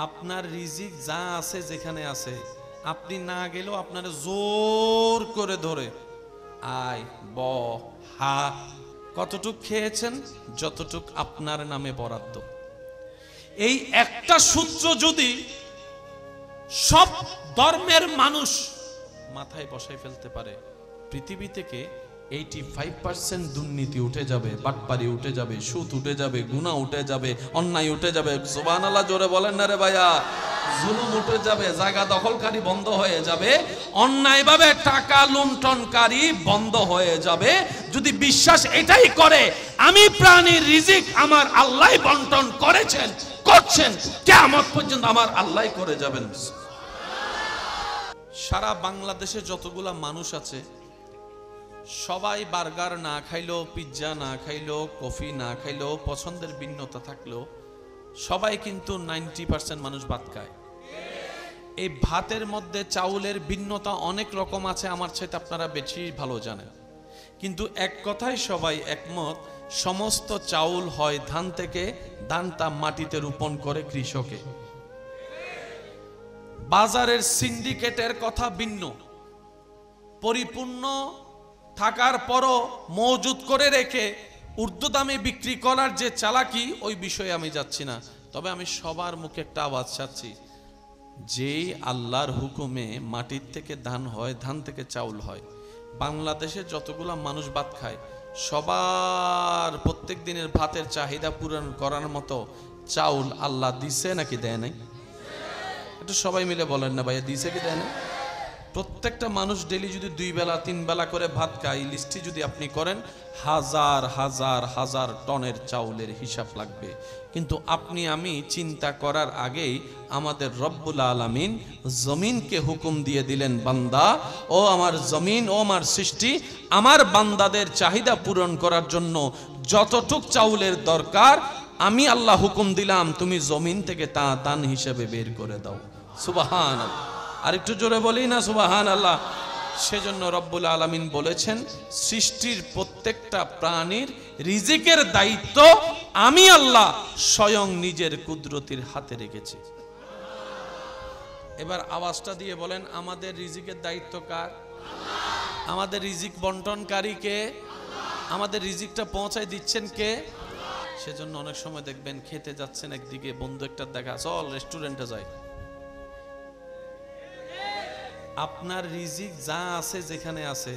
আপনার রিজিক যা আছে যেখানে আছে, আপনি না গেলেও আপনার জোর করে ধরে আয় ব হা কতটুক খেয়েছেন, যতটুক আপনার নামে বরাদ্দ। এই একটা সূত্র যদি সব ধর্মের মানুষ মাথায় বসাই ফেলতে পারে, পৃথিবী থেকে 85% দুর্নীতি উঠে যাবে, বাটপারি উঠে যাবে, সুদ উঠে যাবে, গুনাহ উঠে যাবে, অন্যায় উঠে যাবে। সুবহানাল্লাহ জোরে বলেন না রে ভাইয়া। জুলুম উঠে যাবে, জায়গা দখলকারী বন্ধ হয়ে যাবে, অন্যায়ভাবে টাকা লুণ্ঠনকারী বন্ধ হয়ে যাবে। যদি বিশ্বাস এটাই করে আমি প্রাণীর রিজিক আমার আল্লাহ বন্টন করেছেন, করছেন, কিয়ামত পর্যন্ত আমার আল্লাহ করে যাবেন। সারা বাংলাদেশে যতগুলা মানুষ আছে সবাই বার্গার না খাইলেও, পিৎজা না খাইলেও, কফি না খাইলেও, পছন্দের ভিন্নতা থাকলেও সবাই কিন্তু 90% মানুষ ভাত খায়। এই ভাতের মধ্যে চাউলের ভিন্নতা অনেক রকম আছে, আমার চাইতে আপনারা বেশি ভালো জানেন। কিন্তু এক কথায় সবাই একমত, সমস্ত চাউল হয় ধান থেকে, ধানটা মাটিতে রোপণ করে কৃষকে। বাজারের সিন্ডিকেটের কথা ভিন্ন, পরিপূর্ণ থাকার পরও মজুদ করে রেখে ঊর্ধ্ব দামে বিক্রি করার যে চালাকি, ওই বিষয়ে আমি যাচ্ছি না। তবে আমি সবার মুখে একটা আওয়াজ চাচ্ছি, যেই আল্লাহর হুকুমে মাটির থেকে ধান হয়, ধান থেকে চাউল হয়, বাংলাদেশে যতগুলা মানুষ ভাত খায় সবার প্রত্যেক দিনের ভাতের চাহিদা পূরণ করার মতো চাউল আল্লাহ দিছে নাকি দেয় নাই? একটু সবাই মিলে বলেন না ভাইয়া, দিছে কি দেয় না? প্রত্যেকটা মানুষ ডেলি যদি 2 বেলা 3 বেলা করে ভাত খায়, লিস্টটি যদি আপনি করেন, হাজার হাজার হাজার টনের চাউলের হিসাব লাগবে। কিন্তু আপনি আমি চিন্তা করার আগেই আমাদের রব্বুল আলামিন জমিনকে হুকুম দিয়ে দিলেন, বান্দা ও আমার জমিন, ও আমার সৃষ্টি, আমার বান্দাদের চাহিদা পূরণ করার জন্য যতটুক চাউলের দরকার আমি আল্লাহ হুকুম দিলাম, তুমি জমিন থেকে তা দান হিসেবে বের করে দাও। সুবহানাল্লাহ। আর একটু জোরে বলি না সুবহানাল্লাহ। সেজন্য রব্বুল আলামিন বলেছেন, সৃষ্টির প্রত্যেকটা প্রাণীর রিজিকের দায়িত্ব আমি আল্লাহ স্বয়ং নিজের কুদরতির হাতে রেখেছি। এবার আওয়াজটা দিয়ে বলেন, আমাদের রিজিকের দায়িত্ব কার? আমাদের রিজিক বন্টনকারী কে? আমাদের রিজিকটা পৌঁছায় দিচ্ছেন কে? সেজন্য অনেক সময় দেখবেন খেতে যাচ্ছেন, একদিকে বন্ধু একটা দেখা, চল রেস্টুরেন্টে যাই। আপনার রিজিক যা আছে যেখানে আছে,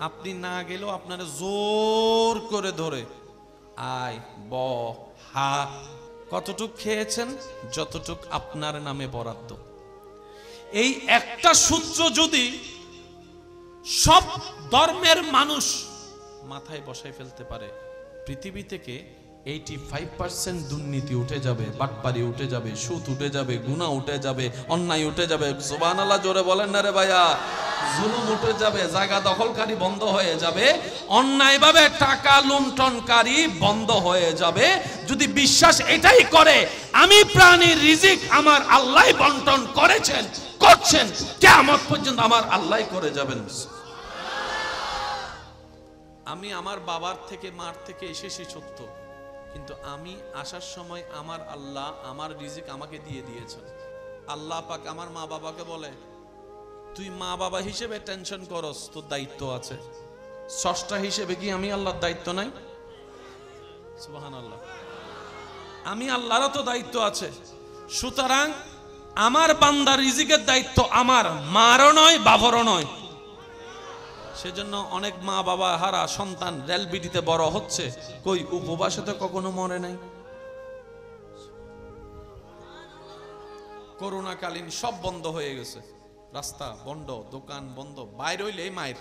আপনি না গেলেও আপনার জোর করে ধরে আয় ব হা কতটুক খেয়েছেন, যতটুক আপনার নামে বরাদ্দ। এই একটা সূত্র যদি সব ধর্মের মানুষ মাথায় বসাই ফেলতে পারে, পৃথিবী থেকে 85% দুর্নীতি উঠে যাবে, বাটপারি উঠে যাবে, সুদ উঠে যাবে, গুনাহ উঠে যাবে, অন্যায় উঠে যাবে। সুবহানাল্লাহ জোরে বলেন না রে ভাইয়া। জুলুম উঠে যাবে, জায়গা দখলকারী বন্ধ হয়ে যাবে, অন্যায়ভাবে টাকা লুণ্ঠনকারী বন্ধ হয়ে যাবে। যদি বিশ্বাস এটাই করে আমি প্রাণীর রিজিক আমার আল্লাহ বন্টন করেছেন, করছেন, কিয়ামত পর্যন্ত আমার আল্লাহ করে যাবেন। আমি আমার বাবার থেকে মার থেকে এসেছি সত্য, কিন্তু আমি আসার সময় আমার আল্লাহ আমার রিজিক আমাকে দিয়ে দিয়েছেন। আল্লাহ পাক আমার মা বাবাকে বলে, তুই মা বাবা হিসেবে টেনশন করস, তোর দায়িত্ব আছে। স্রষ্টা হিসেবে কি আমি আল্লাহর দায়িত্ব নাই? সুবহানাল্লাহ। আমি আল্লাহরও তো দায়িত্ব আছে। সুতরাং আমার বান্দার রিজিকের দায়িত্ব আমার, মারও নয়, বাবারও নয়। সেজন্য অনেক মা বাবা হারা সন্তান রেলবিডিতে বড় হচ্ছে, কই উপবাসে তো কখনো মরে নাই। করোনাকালীন সব বন্ধ হয়ে গেছে, রাস্তা বন্ধ, দোকান বন্ধ, বাইরে হইলেই মায়ের।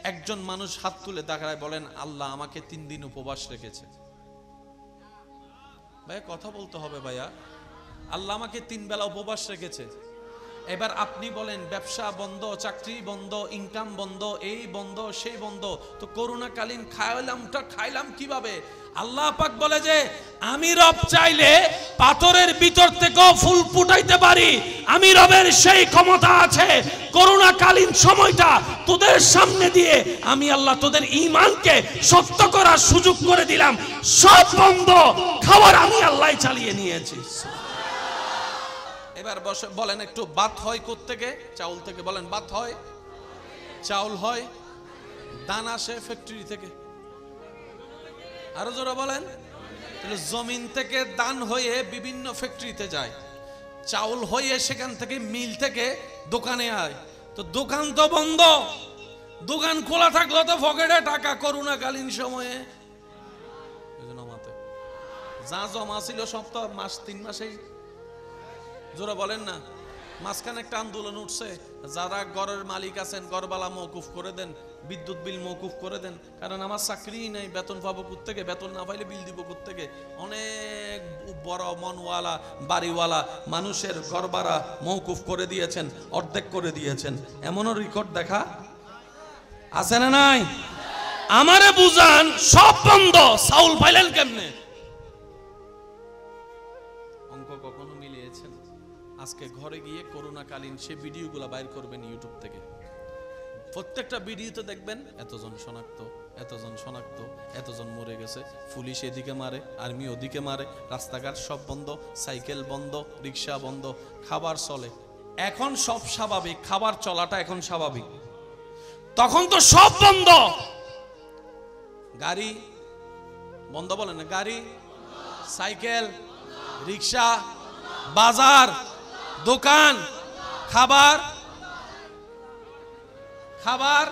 একজন মানুষ হাত তুলে দাঁড়ায় বলেন, আল্লাহ আমাকে 3 দিন উপবাস রেখেছে। ভাইয়া কথা বলতে হবে ভাইয়া, আল্লাহ আমাকে 3 বেলা উপবাস রেখেছে। এবার আপনি বলেন ব্যবসা বন্ধ, চাকরি বন্ধ, ইনকাম বন্ধ, এই বন্ধ সেই বন্ধ, তো করোনাকালীন খাইলাম কিভাবে? আল্লাহ পাক বলে যে আমি রব চাইলে পাথরের ভিতর থেকেও ফুল ফুটাইতে পারি। আমি রবের সেই ক্ষমতা আছে। করোনাকালীন সময়টা তোদের সামনে দিয়ে আমি আল্লাহ তোদের ঈমানকে সত্য করার সুযোগ করে দিলাম। সব বন্ধ, খাবার আমি আল্লাহ চালিয়ে নিয়েছি। এবার বসে বলেন একটু, ভাত হয় কোত্থেকে? চাউল থেকে। বলেন ভাত হয়, চাউল হয়, দান আসে ফ্যাক্টরি থেকে। আরো জোরে বলেন। তাহলে জমিন থেকে দান হয়ে বিভিন্ন ফ্যাক্টরিতে যায়, চাউল হয়ে সেখান থেকে মিল থেকে দোকানে আয়। তো দোকান তো বন্ধ, দোকান খোলা থাকলো তো পকেটে টাকা। করোনাকালীন সময়ে যা জমা ছিল সব তো মাস 3 মাসেই, জোরে বলেন না, মাঝখানে একটা আন্দোলন উঠছে, যারা ঘরের মালিক আছেন ঘরবালা মওকুফ করে দেন, বিদ্যুৎ বিল মওকুফ করে দেন, কারণ আমার চাকরি নাই, বেতন পাবো কোত্থেকে? বেতন না পাইলে বিল দিব কোত্থেকে? অনেক বড় মনওয়ালা বাড়িওয়ালা মানুষের ঘর ভাড়া মওকুফ করে দিয়েছেন, অর্ধেক করে দিয়েছেন। এমনও রেকর্ড দেখা আছে না নাই? আমারে বুঝান, সব বন্ধ, চাউল পাইলেন কেমনে? অঙ্ক কখনো মিলিয়েছেন? আজকে ঘরে গিয়ে করোনাকালীন সে ভিডিওগুলো বাইর করবেন ইউটিউব থেকে। প্রত্যেকটা ভিডিওতে দেখবেন এতজন শনাক্ত, এতজন শনাক্ত, এতজন মরে গেছে, পুলিশ এদিকে মারে, আর্মি ওদিকে মারে, রাস্তাঘাট সব বন্ধ, সাইকেল বন্ধ, রিক্সা বন্ধ, খাবার চলে। এখন সব স্বাভাবিক, খাবার চলাটা এখন স্বাভাবিক। তখন তো সব বন্ধ, গাড়ি বন্ধ, বলেন না, গাড়ি, সাইকেল, রিক্সা, বাজার, দোকান, খাবার খাবার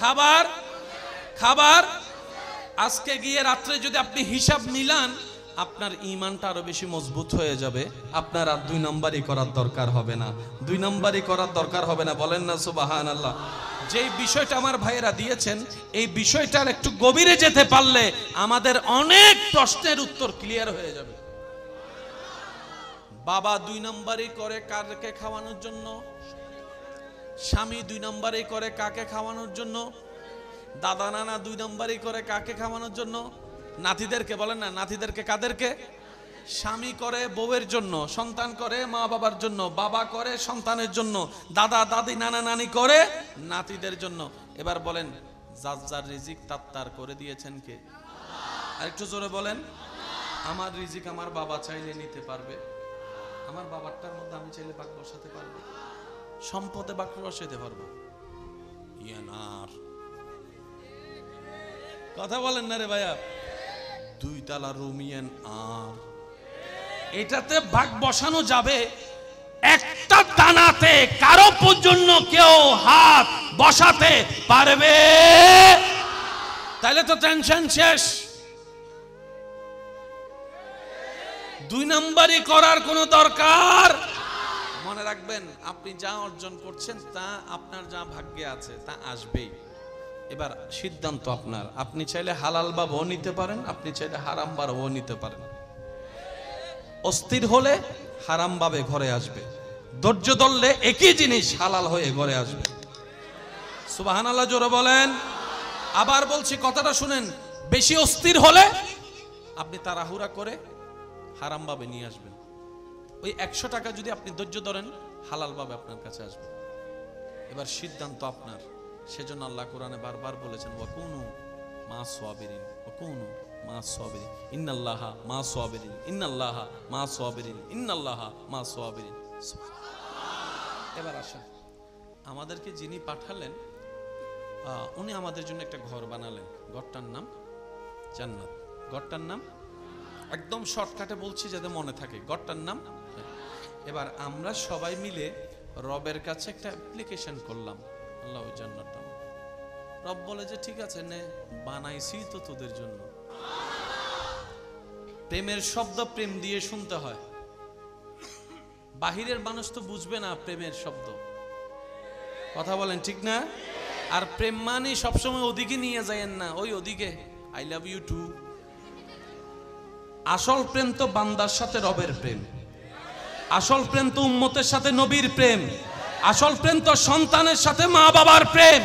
খাবার খাবার। আজকে গিয়ে রাত্রে যদি আপনি হিসাব মিলান, আপনার ঈমানটা আরো বেশি মজবুত হয়ে যাবে। আপনার আর 2 নম্বরই করার দরকার হবে না, 2 নম্বরই করার দরকার হবে না। বলেন না সুবহানাল্লাহ। যেই বিষয়টা আমার ভাইয়েরা দিয়েছেন, এই বিষয়টার একটু গভীরে যেতে পারলে আমাদের অনেক প্রশ্নের উত্তর ক্লিয়ার হয়ে যাবে। বাবা 2 নম্বরই করে কাকে খাওয়ানোর জন্য, স্বামী 2 নম্বরই করে কাকে খাওয়ানোর জন্য, দাদা নানা 2 নম্বরই করে কাকে খাওয়ানোর জন্য, নাতিদেরকে, বলেন না, নাতিদেরকে কাদেরকে? স্বামী করে বউয়ের জন্য, সন্তান করে মা বাবার জন্য, বাবা করে সন্তানের জন্য, দাদা দাদি নানা নানি করে নাতিদের জন্য। এবার বলেন, যার যার রিজিক তার করে দিয়েছেন কে? আরেকটু জোরে বলেন। আমার রিজিক আমার বাবা চাইলে নিতে পারবে, আমার বাবারটার মধ্যে আমি চাইলে ভাগ বসাতে পারবো, সম্পদে ভাগ বসাতে পারবো। ইয়ানার কথা বলেন না রে ভাইয়া। 2 তলা রুমিয়ান আর এটাতে ভাগ বসানো যাবে। একটা দানাতে কারো পর্যন্ত কেউ হাত বসাতে পারবে, তাহলে তো টেনশন শেষ। 2 নম্বরই করার কোনো দরকার। মনে রাখবেন, আপনি যা অর্জন করছেন তা আপনার যা ভাগ্যে আছে তা আসবেই। এবার সিদ্ধান্ত আপনার। আপনি চাইলে হালাল ভাবেও নিতে পারেন, আপনি চাইলে হারাম ভাবেও নিতে পারেন। অস্থির হলে হারাম ভাবে ঘরে আসবে, ধৈর্য ধরলে একই জিনিস হালাল হয়ে ঘরে আসবে। সুবহানাল্লাহ জোরে বলেন। আবার বলছি, কথাটা শুনেন, বেশি অস্থির হলে আপনি তাড়াহুড়া করে হারাম ভাবে নিয়ে আসবেন। ওই 100 টাকা যদি আপনি ধৈর্য ধরেন, হালাল ভাবে আপনার কাছে আসবে। এবার সিদ্ধান্ত আপনার। সেজন্য আল্লাহ কোরআনে বারবার বলেছেন, ওয়াকুনু মা সাবিরিন, ওয়াকুনু মা সাবিরিন, ইন্নাল্লাহা মা সাবিরিন, ইন্নাল্লাহা মা সাবিরিন, ইন্নাল্লাহা মা সাবিরিন। এবার আসেন, আমাদেরকে যিনি পাঠালেন উনি আমাদের জন্য একটা ঘর বানালেন। ঘরটার নাম জান্নাত। ঘরটার নাম একদম শর্টকাটে বলছি যাতে মনে থাকে, ঘরটার নাম। এবার আমরা সবাই মিলে রবের কাছে একটা অ্যাপ্লিকেশন করলাম, আল্লাহ ওই জান্নাতটা। রব বলে যে ঠিক আছে নে, বানাইছি তো তোদের জন্য। প্রেমের শব্দ প্রেম দিয়ে শুনতে হয়, বাহিরের মানুষ তো বুঝবে না প্রেমের শব্দ। কথা বলেন ঠিক না? আর প্রেম মানে সবসময় ওদিকে নিয়ে যায়েন না, ওই ওদিকে আই লাভ ইউ টু। আসল প্রেম তো বান্দার সাথে রবের প্রেম। আসল প্রেম তো উম্মতের সাথে নবীর প্রেম, আসল প্রেম তো সন্তানের সাথে মা বাবার প্রেম,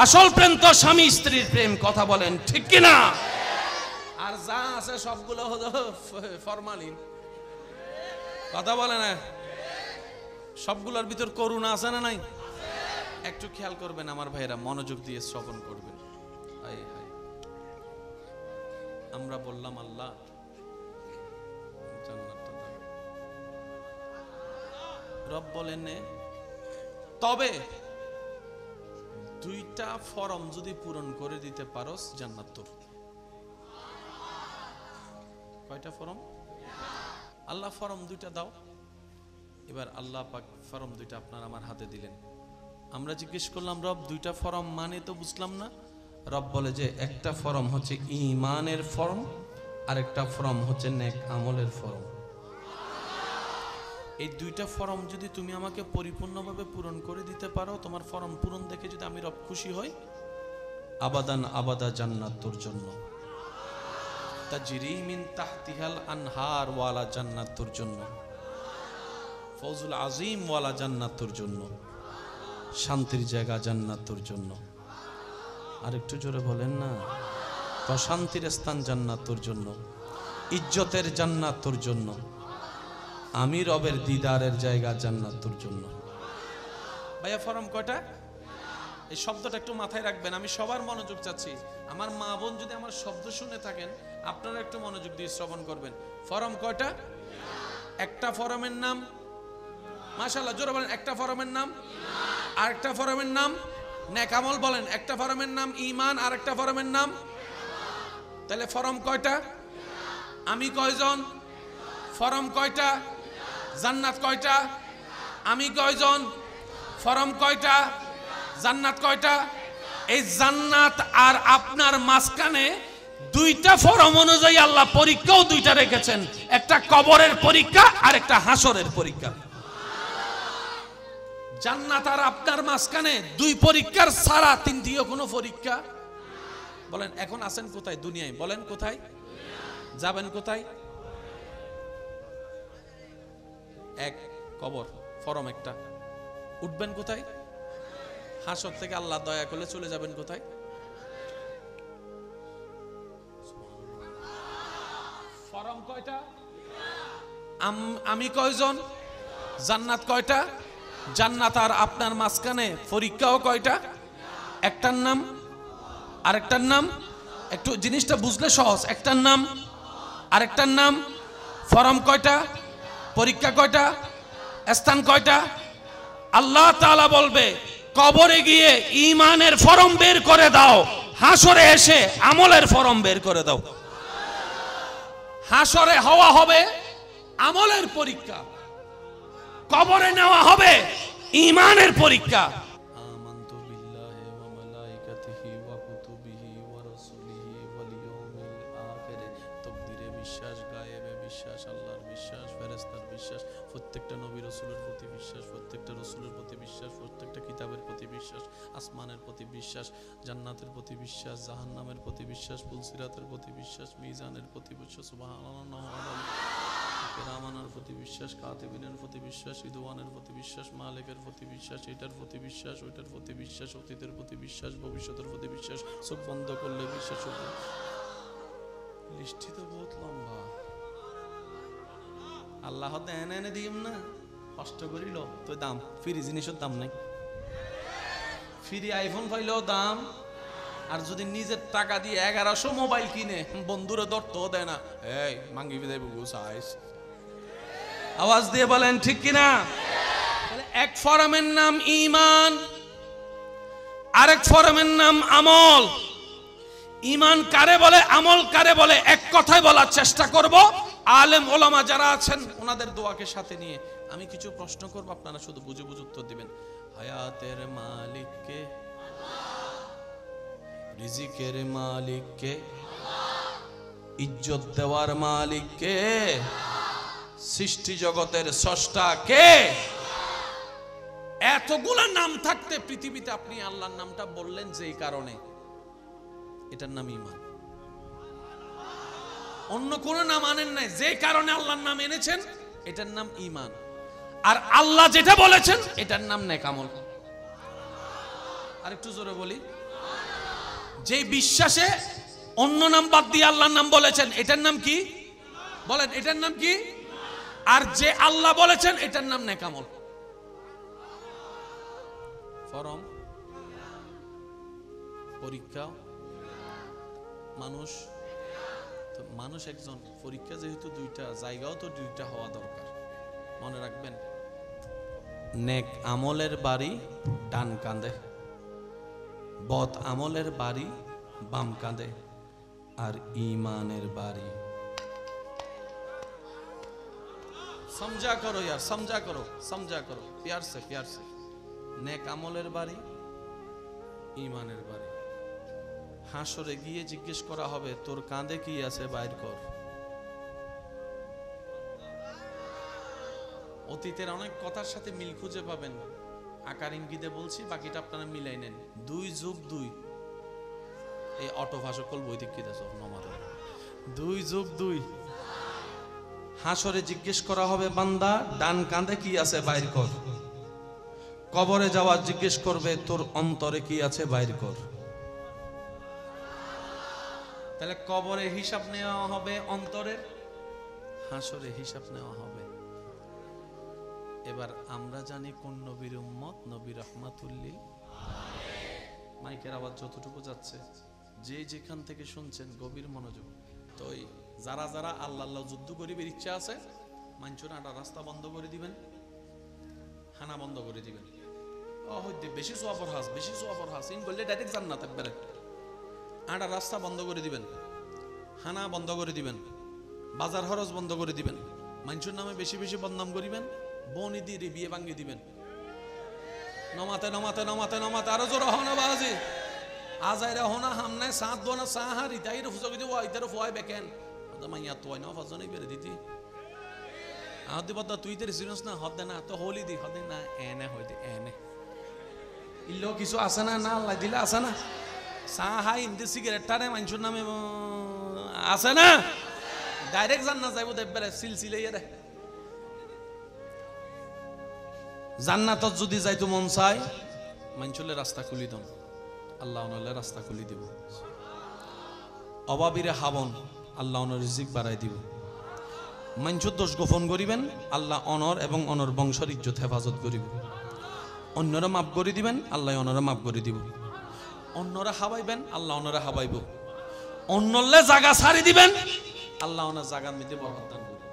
আসল প্রেম তো স্বামী স্ত্রীর প্রেম। কথা বলেন ঠিক কিনা? আর যা আছে সবগুলো হলো ফরমালিন। কথা বলে না, সবগুলোর ভিতর করুণা আছে না নাই? একটু খেয়াল করবেন আমার ভাইরা, মনোযোগ দিয়ে শ্রবণ করবেন। হায় হায়, আমরা বললাম আল্লাহ জান্নাতটা দাও, রব বলেন তবে দুইটা ফরম যদি পূরণ করে দিতে পারোস জান্নাত তোর। কয়টা ফরম? আল্লাহ ফরম দুইটা দাও। এবার আল্লাহ পাক ফরম দুইটা আপনার আমার হাতে দিলেন। আমরা জিজ্ঞেস করলাম রব দুইটা ফরম মানে তো বুঝলাম না। রব বলে যে একটা ফরম হচ্ছে ঈমানের ফরম, আর একটা ফরম হচ্ছে নেক আমলের ফরম। এই দুইটা ফরম যদি তুমি আমাকে পরিপূর্ণভাবে পূরণ করে দিতে পারো, তোমার ফরম পূরণ দেখে যদি আমি রব খুশি হই, আবাদান আবাদা জান্নাত তোর জন্য, তাজরি মিন তাহতিহাল আনহার ওয়ালা জান্নাত তোর জন্য, ফৌজুল আজিম ওয়ালা জান্নাত তোর জন্য, শান্তির জায়গা জান্নাত তোর জন্য। আর একটু জোরে বলেন না, প্রশান্তির স্থান জান্নাত তোর জন্য, ইজ্জতের জান্নাত তোর জন্য, আমি রবের দিদারের জায়গা জান্নাত তোর জন্য। ভাইয়া ফরম কয়টা? এই শব্দটা একটু মাথায় রাখবেন, আমি সবার মনোযোগ চাচ্ছি। আমার মা বোন যদি আমার শব্দ শুনে থাকেন, আপনারা একটু মনোযোগ দিয়ে শ্রবণ করবেন। ফরম কয়টা? একটা ফরমের নাম, মাশাআল্লাহ জোরে বলেন, একটা ফরমের নাম, আর একটা ফরমের নাম নেক আমল। বলেন, একটা ফরমের নাম ঈমান, আর একটা ফরমের নাম। তাহলে ফরম কয়টা? আমি কয়জন? ফরম কয়টা? জান্নাত কয়টা? আমি কয়জন? ফরম কয়টা? জান্নাত কয়টা? এই জান্নাত আর আপনার মাঝখানে দুইটা ফরম অনুযায়ী আল্লাহ পরীক্ষাও দুইটা রেখেছেন, একটা কবরের পরীক্ষা আর একটা হাসরের পরীক্ষা। জান্নাত আর আপনার মাঝখানে দুই পরীক্ষার ছাড়া তৃতীয় কোনো পরীক্ষা। বলেন এখন আছেন কোথায়? দুনিয়ায়। বলেন কোথায় যাবেন? কোথায়? এক কবর, ফরম একটা। উঠবেন কোথায়? হাসর থেকে আল্লাহ দয়া করলে চলে যাবেন কোথায়? ফরম কয়টা? আমি কয়জন? জান্নাত কয়টা? জান্নাত আর আপনার মাঝখানে পরীক্ষাও কয়টা? একটার নাম আরেকটার নাম। একটু জিনিসটা বুঝলে সহজ। একটার নাম আরেকটার নাম। ফরম কয়টা? পরীক্ষা কয়টা? স্থান কয়টা? আল্লাহ তাআলা বলবে কবরে গিয়ে ঈমানের ফরম বের করে দাও, হাসরে এসে আমলের ফরম বের করে দাও। হাসরে হওয়া হবে আমলের পরীক্ষা, কবরে নেওয়া হবে ঈমানের পরীক্ষা। আমানতু বিল্লাহি ওয়া মালাইকাতিহি ওয়া কুতুবিহি ওয়া রাসূলিহি ওয়াল ইয়াউমিল আখির। তাকদীরে বিশ্বাস, গায়েবে বিশ্বাস, আল্লাহর বিশ্বাস, ফেরেশতার বিশ্বাস, প্রত্যেকটা নবী রাসূলের প্রতি বিশ্বাস, প্রত্যেকটা রাসূলের প্রতি বিশ্বাস, প্রত্যেকটা কিতাবের প্রতি বিশ্বাস, আসমানের প্রতি বিশ্বাস, জান্নাতের প্রতি বিশ্বাস, জাহান্নামের প্রতি বিশ্বাস, পুলসিরাতের প্রতি বিশ্বাস, মিজানের প্রতি বিশ্বাস, সুবহানাল্লাহ, কেরামানের প্রতি বিশ্বাস, কাতিবিনের প্রতি বিশ্বাস, ইদওয়ানের প্রতি বিশ্বাস, মালিকের প্রতি বিশ্বাস, এটার প্রতি বিশ্বাস, ওইটার প্রতি বিশ্বাস, অতীতের প্রতি বিশ্বাস, ভবিষ্যতের প্রতি বিশ্বাস, চোখ বন্ধ করলে বিশ্বাস হবে। লিস্টটি তো বহুত লম্বা। আল্লাহ দেন এনে দিম না, কষ্ট করিল তো দাম। ফ্রি জিনিসের দাম নাই। ফ্রি আইফোন পাইলেও দাম, আর যদি নিজের টাকা দিয়ে 1100 মোবাইল কিনে বন্ধুরে ধরতেও দেয় না। এই মাঙ্গি দেব গুসাইস, আওয়াজ দিয়ে বলেন ঠিক কিনা? এক ফরমের নাম ঈমান, আরেক ফরমের নাম আমল। ঈমান কারে বলে, আমল কারে বলে, এক কথায় বলার চেষ্টা করব। আলেম ওলামা যারা আছেন ওনাদের দোয়াকে সাথে নিয়ে আমি কিছু প্রশ্ন করব, আপনারা শুধু বুঝে বুঝে উত্তর দিবেন। হায়াতের মালিক কে? রিজিকের মালিক কে? ইজ্জত দেওয়ার মালিক কে? সৃষ্টি জগতের স্রষ্টা কে? এতগুলা নাম থাকতে পৃথিবীতে আপনি আল্লাহর নামটা বললেন যেই কারণে, এটার নাম ঈমান। অন্য কোন নাম আনেন নাই, যে কারণে আল্লাহর নাম এনেছেন এটার নাম ঈমান। আর আল্লাহ যেটা বলেছেন এটার নাম নেক আমল। আরেকটু জোরে বলি, যে বিশ্বাসে অন্য নাম বাদ দিয়ে আল্লাহর নাম বলেছেন এটার নাম কি? বলেন, এটার নাম কি? আর যে আল্লাহ বলেছেন এটার নাম নেক আমল। ফরম পরীক্ষা মানুষ একজন, পরীক্ষা যেহেতু দুইটা, জায়গাও তো দুইটা হওয়া দরকার। মনে রাখবেন, নেক আমলের বাড়ি ডান কাঁধে, বদ আমলের বাড়ি বাম কাঁধে, আর ইমানের বাড়ি। समझा करो यार, समझा करो प्यार से नेक আমলের বাড়ি, ইমানের বাড়ি। হাসরে গিয়ে জিজ্ঞেস করা হবে তোর কাঁধে কি আছে বাইর কর। অতীতের অনেক কথার সাথে মিল খুঁজে পাবেন, আকার ইঙ্গিতে বলছি, বাকিটা আপনারা মিলাই নেন। 2 যোগ 2, এই অটো ভাষকল বৈদিক কি দেশ নমাদ, 2 যোগ 2। হাসরে জিজ্ঞেস করা হবে বান্দা ডান কাঁধে কি আছে বাইর কর। কবরে যাওয়া জিজ্ঞেস করবে তোর অন্তরে কি আছে বাইর কর। তাহলে কবরে হিসাব নেওয়া হবে অন্তরের, হাসরে হিসাব নেওয়া হবে। এবার আমরা জানি কোন নবীর উম্মত, নবী রাহমাতুল্লিল। মাইকের আওয়াজ যতটুকু যাচ্ছে, যে যেখান থেকে শুনছেন গভীর মনোযোগ। তো যারা যারা আল্লাহ যুদ্ধ করিবার ইচ্ছা আছে, মানুষের আটা রাস্তা বন্ধ করে দিবেন, হানা বন্ধ করে দিবেন। বেশি সোয়াবর হাস ইন করলে ডাইরেক্ট জান্নাত একবারে। আটা রাস্তা বন্ধ করে দিবেন, হানা বন্ধ করে দিবেন, বাজার খরচ বন্ধ করে দিবেন, মানুষের নামে বেশি বেশি বদনাম করিবেন, বনি দিয়ে বিয়ে ভাঙ্গি দিবেন। নমাতে নমাতে নমাতে নমাতে আরো জোর হনা বাজি আজাইরা হনা হামনে সাত দোনা সাহা রিতাইর ফুসকি দিব আইতার ফুয়াই বেকেন আদা মাইয়া তোয় না ফাজনে বেরে দিতি আদি বদা তুই তে সিরিয়াস না হদে না তো হোলি দি হদে না এনে হইতে এনে ইল্লো কিছু আছে না, না আল্লাহ দিলে আছে না। সাহা ইন্দি সিগারেট টারে মানুষের নামে আছে না, ডাইরেক্ট জান্নাত যাইব দেবরে সিলসিলে রে। জান্নাতত যদি যাইতো মন চাই, মানুষের রাস্তা খুলি দন, আল্লাহ ওনার রাস্তা খুলি দিব। অভাবীরে হাবন, আল্লাহ ওনার রিজিক বাড়াই দিব। মানুষের দোষ গোপন করিবেন, আল্লাহ অনর এবং অনর বংশের ইজ্জত হেফাজত করিব। অন্যরা মাফ করে দিবেন, আল্লাহ অন্যরা মাফ করে দিব। অন্যরা হাবাইবেন, আল্লাহ অন্যরা হাবাইব। অন্যলে জায়গা ছাড়ি দিবেন, আল্লাহ ওনার জায়গার মধ্যে বরকত দান করবে।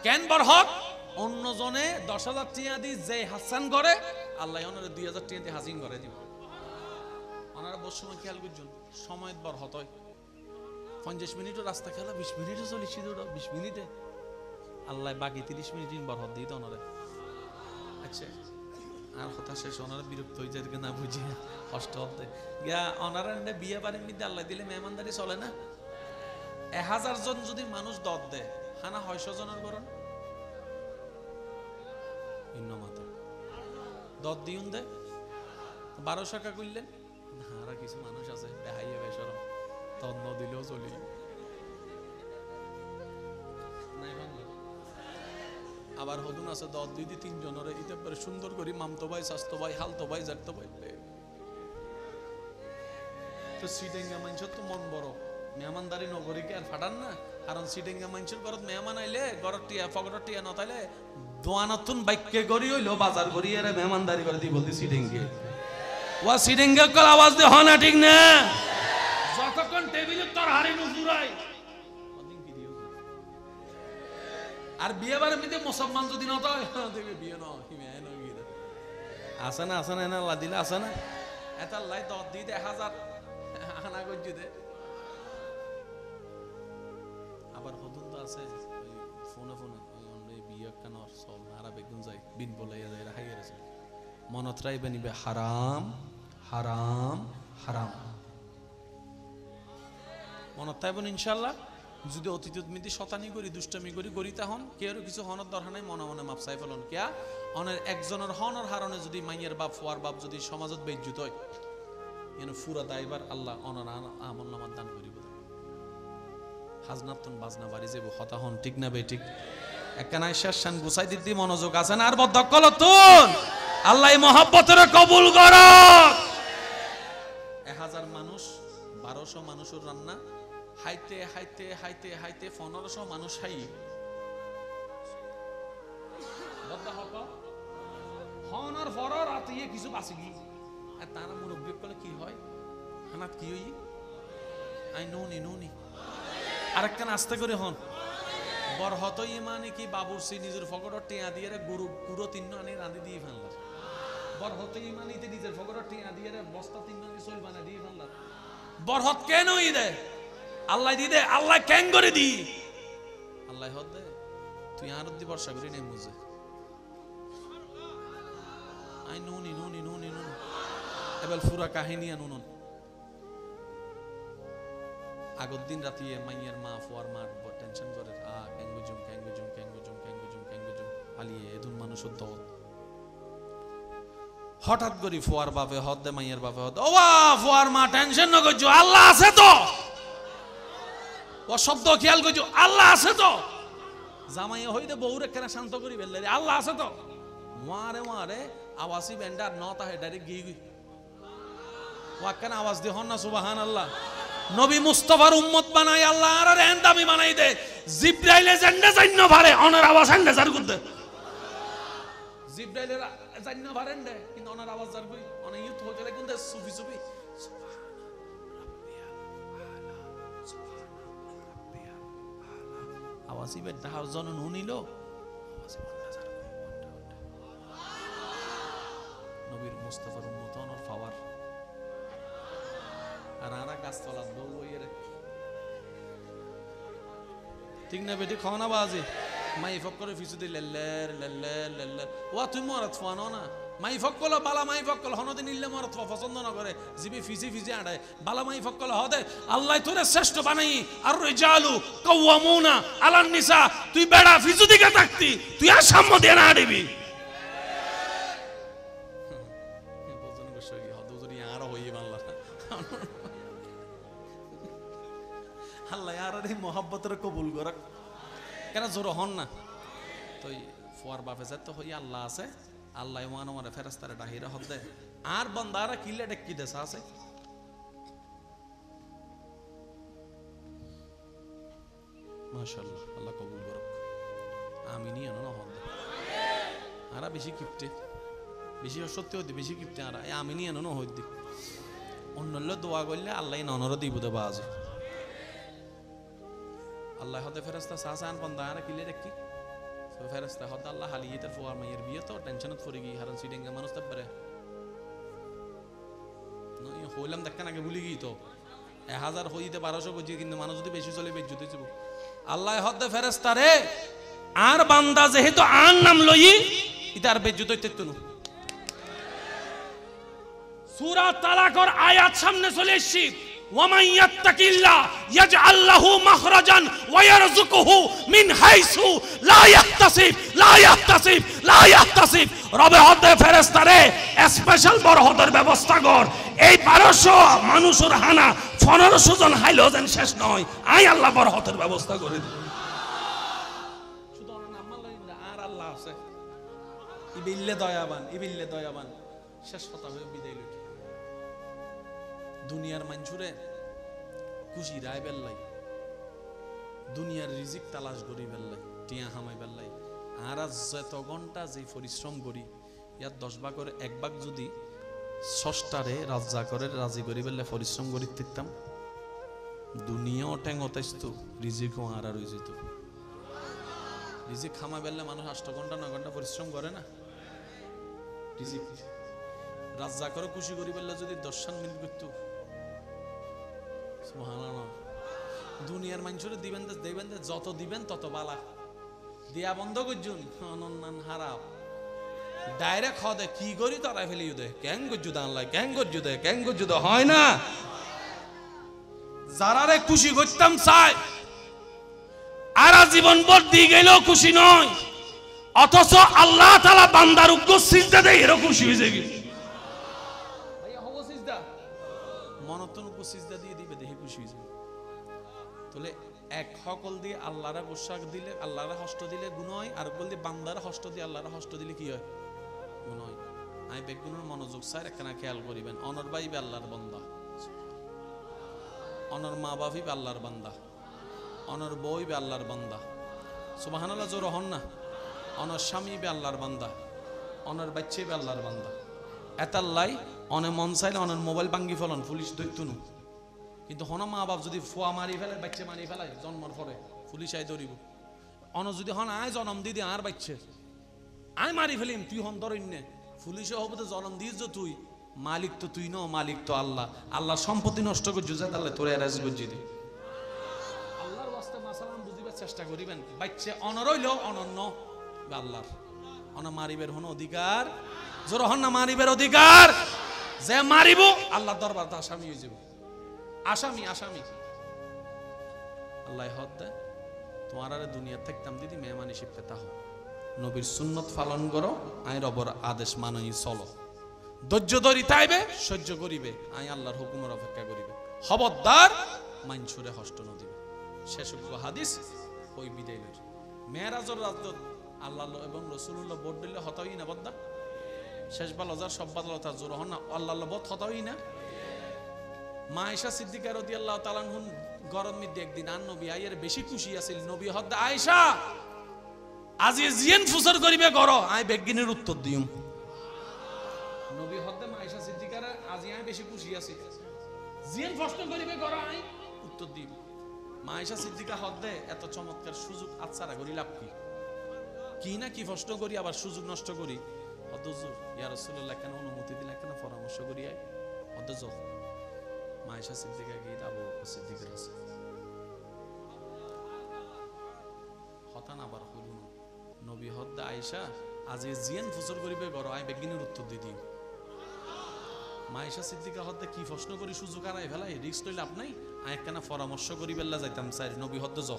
কেন বরকত? অন্যজনে 10,000 টিয়া দি যে হাসান করে, আল্লাহ ওনারে 2,000 টিয়া দি হাসিন করে দিব। ওনারা বহু সময় খেয়াল করছেন, সময়ের বরকত হয়। 50 মিনিটও রাস্তা খেলা 20 মিনিটে চলিছি, 20 মিনিটে আল্লাহ বাকি 30 মিনিট বরকত দিত ওনারে। আচ্ছা, আর কথা শেষ, ওনারা বিরক্ত হয়ে যায় না বুঝি কষ্ট হতে গিয়া। ওনারা বিয়ে বাড়ির মধ্যে আল্লাহ দিলে মেহমানদারি চলে না। 1000 জন যদি মানুষ দত দেয়, খানা 600 জনের গরণ মাথা দত দিউন দে 1200 টাকা করলেন। আর কিছু মানুষ আছে বেহাইয়া বেসরম, তন্ন দিলেও চলি আবার হদুন আছে 10-2-3 জনের ইতে পরে সুন্দর করে মামতো ভাই, স্বাস্থ্য ভাই, হালতো ভাই, জাগতো ভাই। তো সিডেঙ্গা মানুষের তো মন বড়, মেহমানদারি নগরীকে আর ফাটান না। কারণ সিডেঙ্গা মানুষের ঘরত মেহমান আইলে ঘরের টিয়া ফগরের টিয়া নতাইলে দোয়ানাতুন বাইকে গড়ি হইলো বাজার গড়ি এর মেহমানদারি করে দি বলতে সিডেঙ্গে ওয়া সিডেঙ্গা কল আওয়াজ দে হনা ঠিক না। যতক্ষণ টেবিলে তোর হাড়ি নুজুরাই আর বিয়ে বাড়ির মধ্যে মুসলমান যদি না হয় দেবে বিয়ে না আসে না, আসে না, না আল্লাহ দিলে আসে না। এত আল্লাহ দত দিয়ে 1000 আনা করছি দে। আবার হদুন তো আছে ফোনে ফোনে বিয়ে কানর সব হারা বেগুন যায় বিন বলাইয়া যায় রাখাই গেছে মনত রাইবে নিবে হারাম হারাম হারাম মনত রাইবেন ইনশাআল্লাহ। যদি অতীত মিতি শতানি করি, দুষ্টামি করি তখন কেউ কিছু হনের দরকার নাই, মনে মনে মাপ চাই ফেলন কিয়া অনের একজনের হনের হারণে যদি মাইয়ের বাপ ফুয়ার বাপ যদি সমাজত বেজ্জুত হয়, এনে ফুরা দায়বার আল্লাহ অনর আমল নামার দান করিব। হাজনাতুন বাজনা বাড়ি যাব হতা হন ঠিক না বে ঠিক। একখানা শেষান গুছাই দিদি মনোযোগ আছে না আর বদ্ধকল তুন আল্লাহ মহব্বতের কবুল করক 1000 মানুষ 1200 মানুষের রান্না হাইতে হাইতে হাইতে হাইতে 1500 মানুষ হাই বদ্ধ হক হনর ফরর রাতে কিছু বাসি গি আর তারা মুরব্বি কলে কি হয় হানাত কি হই আই নুনি আরেকখান আস্তে করে হন বরহত ইমানে কি বাবুরসি নিজের ফকটর টিয়া দিয়ে গরু পুরো 3 আনি রাঁধি দিয়ে ফেললাম বরহত ইমানিতে নিজের ফকটর টিয়া দিয়ে বস্তা 3 আনি চল বানা দিয়ে ফেললাম বরহত কেন ই দে আল্লাহ দি দে আল্লাহ কেন করে দি আল্লাহ হদ দে তুই আর দি বর্ষা করি নাই মুজে আই নুনি এবার পুরা কাহিনী নুন আগর দিন রাতে মাইয়ের মা ফুয়ার মার টেনশন করে ক্যাঙ্গুজুম আলিয়ে এদুন মানুষের দল হঠাৎ করে ফুয়ার বাপে হদ দে মাইয়ের বাপে হদ ও ফুয়ার মা টেনশন না করছো আল্লাহ আছে তো ও শব্দ খেয়াল করছো আল্লাহ আছে তো জামাইয়া হইতে বউরে কেন শান্ত করি বেললে আল্লাহ আছে তো মারে আওয়াজই বেন্ডার নতা হে ডাইরেক্ট গিয়ে ওয়াক্কান আওয়াজ দি হন না সুবহানাল্লাহ নবী মুস্তাফার উম্মত বানাই আল্লাহ আর এন্দামি বানাই দে জিব্রাইলে জেন্ডে জান্ন ভারে অনার আওয়াজ এন্ডে জার করতে জিব্রাইলের জান্ন ভারেন দে কিন্তু অনার আওয়াজ জার কই অনে ইউত হতে লাগে কিন্তু সুফি আওয়াজই বে দাও জন নুনিল আওয়াজই বন্ধ জার কই নবীর মুস্তাফার উম্মত অনার পাওয়ার আর আরা গাছতলা বউ ওইরে ঠিক না বেটি খাওয়া বাজে মাই ফক্করে ফিসু দি লেল্লে ওয়া তুই মরত ফানো না মাই ফক্কল বালা মাই ফক্কল হনদি নিলে মরত পছন্দ না করে জিবি ফিজি আড়ায় বালা মাই ফক্কল হদে আল্লাহ তোরে শ্রেষ্ঠ বানাই আর রিজালু কাওয়ামুনা আলান নিসা তুই বেড়া ফিসু দিকে থাকতি তুই আর সাম্য দিয়ে না আড়িবি বোঝন গোসই হদুজরি আর হই বাংলা আল্লাহ আর এই মোহাব্বতের কবুল করক কেন জোর হন না তো ফুয়ার বাপে তো হই আল্লাহ আছে আল্লাহ ওয়ান ওয়ারে ফেরেশতারে ডাহিরা হদ দে আর বান্দারা কিলে ডেকি দেশা আছে মাশাআল্লাহ আল্লাহ কবুল করক আমিনি আনো হদ দে আরা বেশি কিপটে বেশি সত্যি হদি বেশি কিপটে আরা আমিনি আনো হদ দি অন্যল্য দোয়া করলে আল্লাহ ননর দিব দে বাজ আল্লাহ হদে ফেরেশতা সাসান বান্দা আর কিলে দেখি সো ফেরেশতা হদ আল্লাহ হালিয়েতে ফুয়ার মায়ের বিয়ে তো টেনশনত পড়ে গই হারান সিডেঙ্গা মানুষ তবরে নই হইলাম দেখেন আগে ভুলি গই তো 1000 হইতে 1200 গজি কিন্তু মানুষ যদি বেশি চলে বেজ্জুতে যাব আল্লাহ হদে ফেরেশতা রে আর বান্দা যেহেতু আর নাম লই ইতার বেজ্জুত হইতে তো সূরা তালাকর আয়াত সামনে চলে এসেছি ومن يتق الله يجعل له مخرجا ويرزقه من حيث لا يحتسب রবে হদে ফেরেশতারে স্পেশাল বরহদের ব্যবস্থা কর এই 1200 মানুষের হানা 1500 জন হাইলো যেন শেষ নয় আই আল্লাহ বরহদের ব্যবস্থা করে দিই শুধু নাম আল্লাহ আর আল্লাহ আছে ইবিল্লে দয়াবান শেষ কথা হয়ে বিদায় লই দুনিয়ার মানুষরে খুশি রায় বেল্লাই দুনিয়ার রিজিক তালাশ করি বেল্লাই টিয়া হামাই বেল্লাই আর যত ঘন্টা যে পরিশ্রম করি ইয়ার 10 ভাগের 1 ভাগ যদি ষষ্ঠারে রাজা করে রাজি করি বেল্লে পরিশ্রম করি দিতাম দুনিয়াও টেং হতাইতো রিজিকও আর হয়ে যেত রিজিক খামা বেল্লে মানুষ 8 ঘন্টা 9 ঘন্টা পরিশ্রম করে না রিজিক রাজা করে খুশি করি বেল্লে যদি 10 মিনিট করতো সুবহানাল্লাহ দুনিয়ার মানুষরে দিবেন যত দিবেন তত বালা দিয়া বন্ধ করছুন অনন্যান হারাপ ডাইরেক্ট হদে কি করি তারা ফেলি দে ক্যাং গজ্জু দাঁড়াই ক্যাং গজ্জু দে হয় না যারারে খুশি করতাম চাই আর জীবন ভর দিয়ে গেলেও খুশি নয় অথচ আল্লাহ তাআলা বান্দার উগ্র সিজদা দেয় এরকম খুশি হয়ে যায় ভাইয়া হবো সিজদা মনতন উগ্র সিজদা দিয়ে দিবে দেখে খুশি হয়ে যায় তাহলে এক হকল দিয়ে আল্লাহরা গোসা দিলে, আল্লাহরা হস্ত দিলে গুণ হয়, আর কল দিয়ে বান্দারা হস্ত দিয়ে আল্লাহরা হস্ত দিলে কি হয়? গুণ হয়। আমি বেগুনের মনোযোগ স্যার একখানা খেয়াল করিবেন। অনর বাইবে আল্লাহর বান্দা, অনর মা বাপিবে আল্লাহর বান্দা, অনর বইবে আল্লাহর বান্দা। সুবহানাল্লাহ জোর হন না। অনর স্বামী বে আল্লাহর বান্দা, অনর বাচ্চা বে আল্লাহর বান্দা। এতাল্লাই অনে মন চাইলে অনের মোবাইল ভাঙ্গি ফেলন, পুলিশ দৈত্যনু। কিন্তু হন মা বাপ যদি ফুয়া মারি ফেলে, বাচ্চা মারি ফেলায় জন্মর পরে, পুলিশ আই ধরিব। অন যদি হন আয় জন্ম দিদি আর বাচ্চা আয় মারি ফেলিম, তুই হন ধরইনে, পুলিশে হবো তো জন্ম দিস যে তুই, মালিক তো তুই ন, মালিক তো আল্লাহ। আল্লাহ সম্পত্তি নষ্ট করছো যে তাহলে তোরে এরাজ করছি দি। আল্লাহর ওয়াস্তে মাসালাম বুঝিবার চেষ্টা করিবেন। বাচ্চা অনরইল অনন্য আল্লাহর, অন মারিবের হন অধিকার, জোর হন না মারিবের অধিকার। যে মারিব আল্লাহ দরবার আসামি হয়ে যাব, আসামি আসামি। আল্লাহ হদ দেয় তোমার আরে দুনিয়া থাকতাম দিদি মেহমানি শিখতে তাহ নবীর সুন্নত পালন করো, আই রবর আদেশ মানই চলো। ধৈর্য ধরি তাইবে, সহ্য করিবে, আই আল্লাহর হুকুমের অপেক্ষা করিবে। খবরদার মাইনসুরে হস্ত ন দিবে। শেষ হাদিস ওই বিদায় লই। মেরাজর রাত আল্লাহ এবং রসুল্লাহ বোট দিলে হতাই না বদ্দা। শেষ বালজার সব বাদলতা জোর হন না, আল্লাহ বোধ হতাই না। মা আয়েশা সিদ্দিকা রাদিয়াল্লাহু তাআলা আনহা গরম মধ্যে একদিন আন নবী আয়ের বেশি খুশি আছিল। নবী হদ আয়েশা আজি জিয়ান ফুসর করিবে করো, আই বেগিনের উত্তর দিম। নবী হদ মা আয়েশা সিদ্দিকার আজি আই বেশি খুশি আছি, জিয়ান প্রশ্ন করিবে করো, আই উত্তর দিম। মা আয়েশা সিদ্দিকা হদ এত চমৎকার সুযোগ আচ্ছারা করি লাভ কি? কি না কি প্রশ্ন করি আবার সুযোগ নষ্ট করি। হদ হুজুর ইয়া রাসূলুল্লাহ কেন অনুমতি দিলে, কেন পরামর্শ করি? আই হদ যো মা আয়েশা সিদ্দিকা গিয়ে আবু বকর সিদ্দিকের আছে হতান আবার হইল। নবী হদ আয়েশা আজি জিয়ান ফুসর করিবে ঘর, আই বেগিনের উত্তর দি দিই। মা আয়েশা সিদ্দিকা হদ কি প্রশ্ন করি সুযোগ আনাই ফেলাই, রিস্ক লইলে লাভ নাই, আই একখানা পরামর্শ করি বেল্লা যাইতাম চাই। নবী হদ য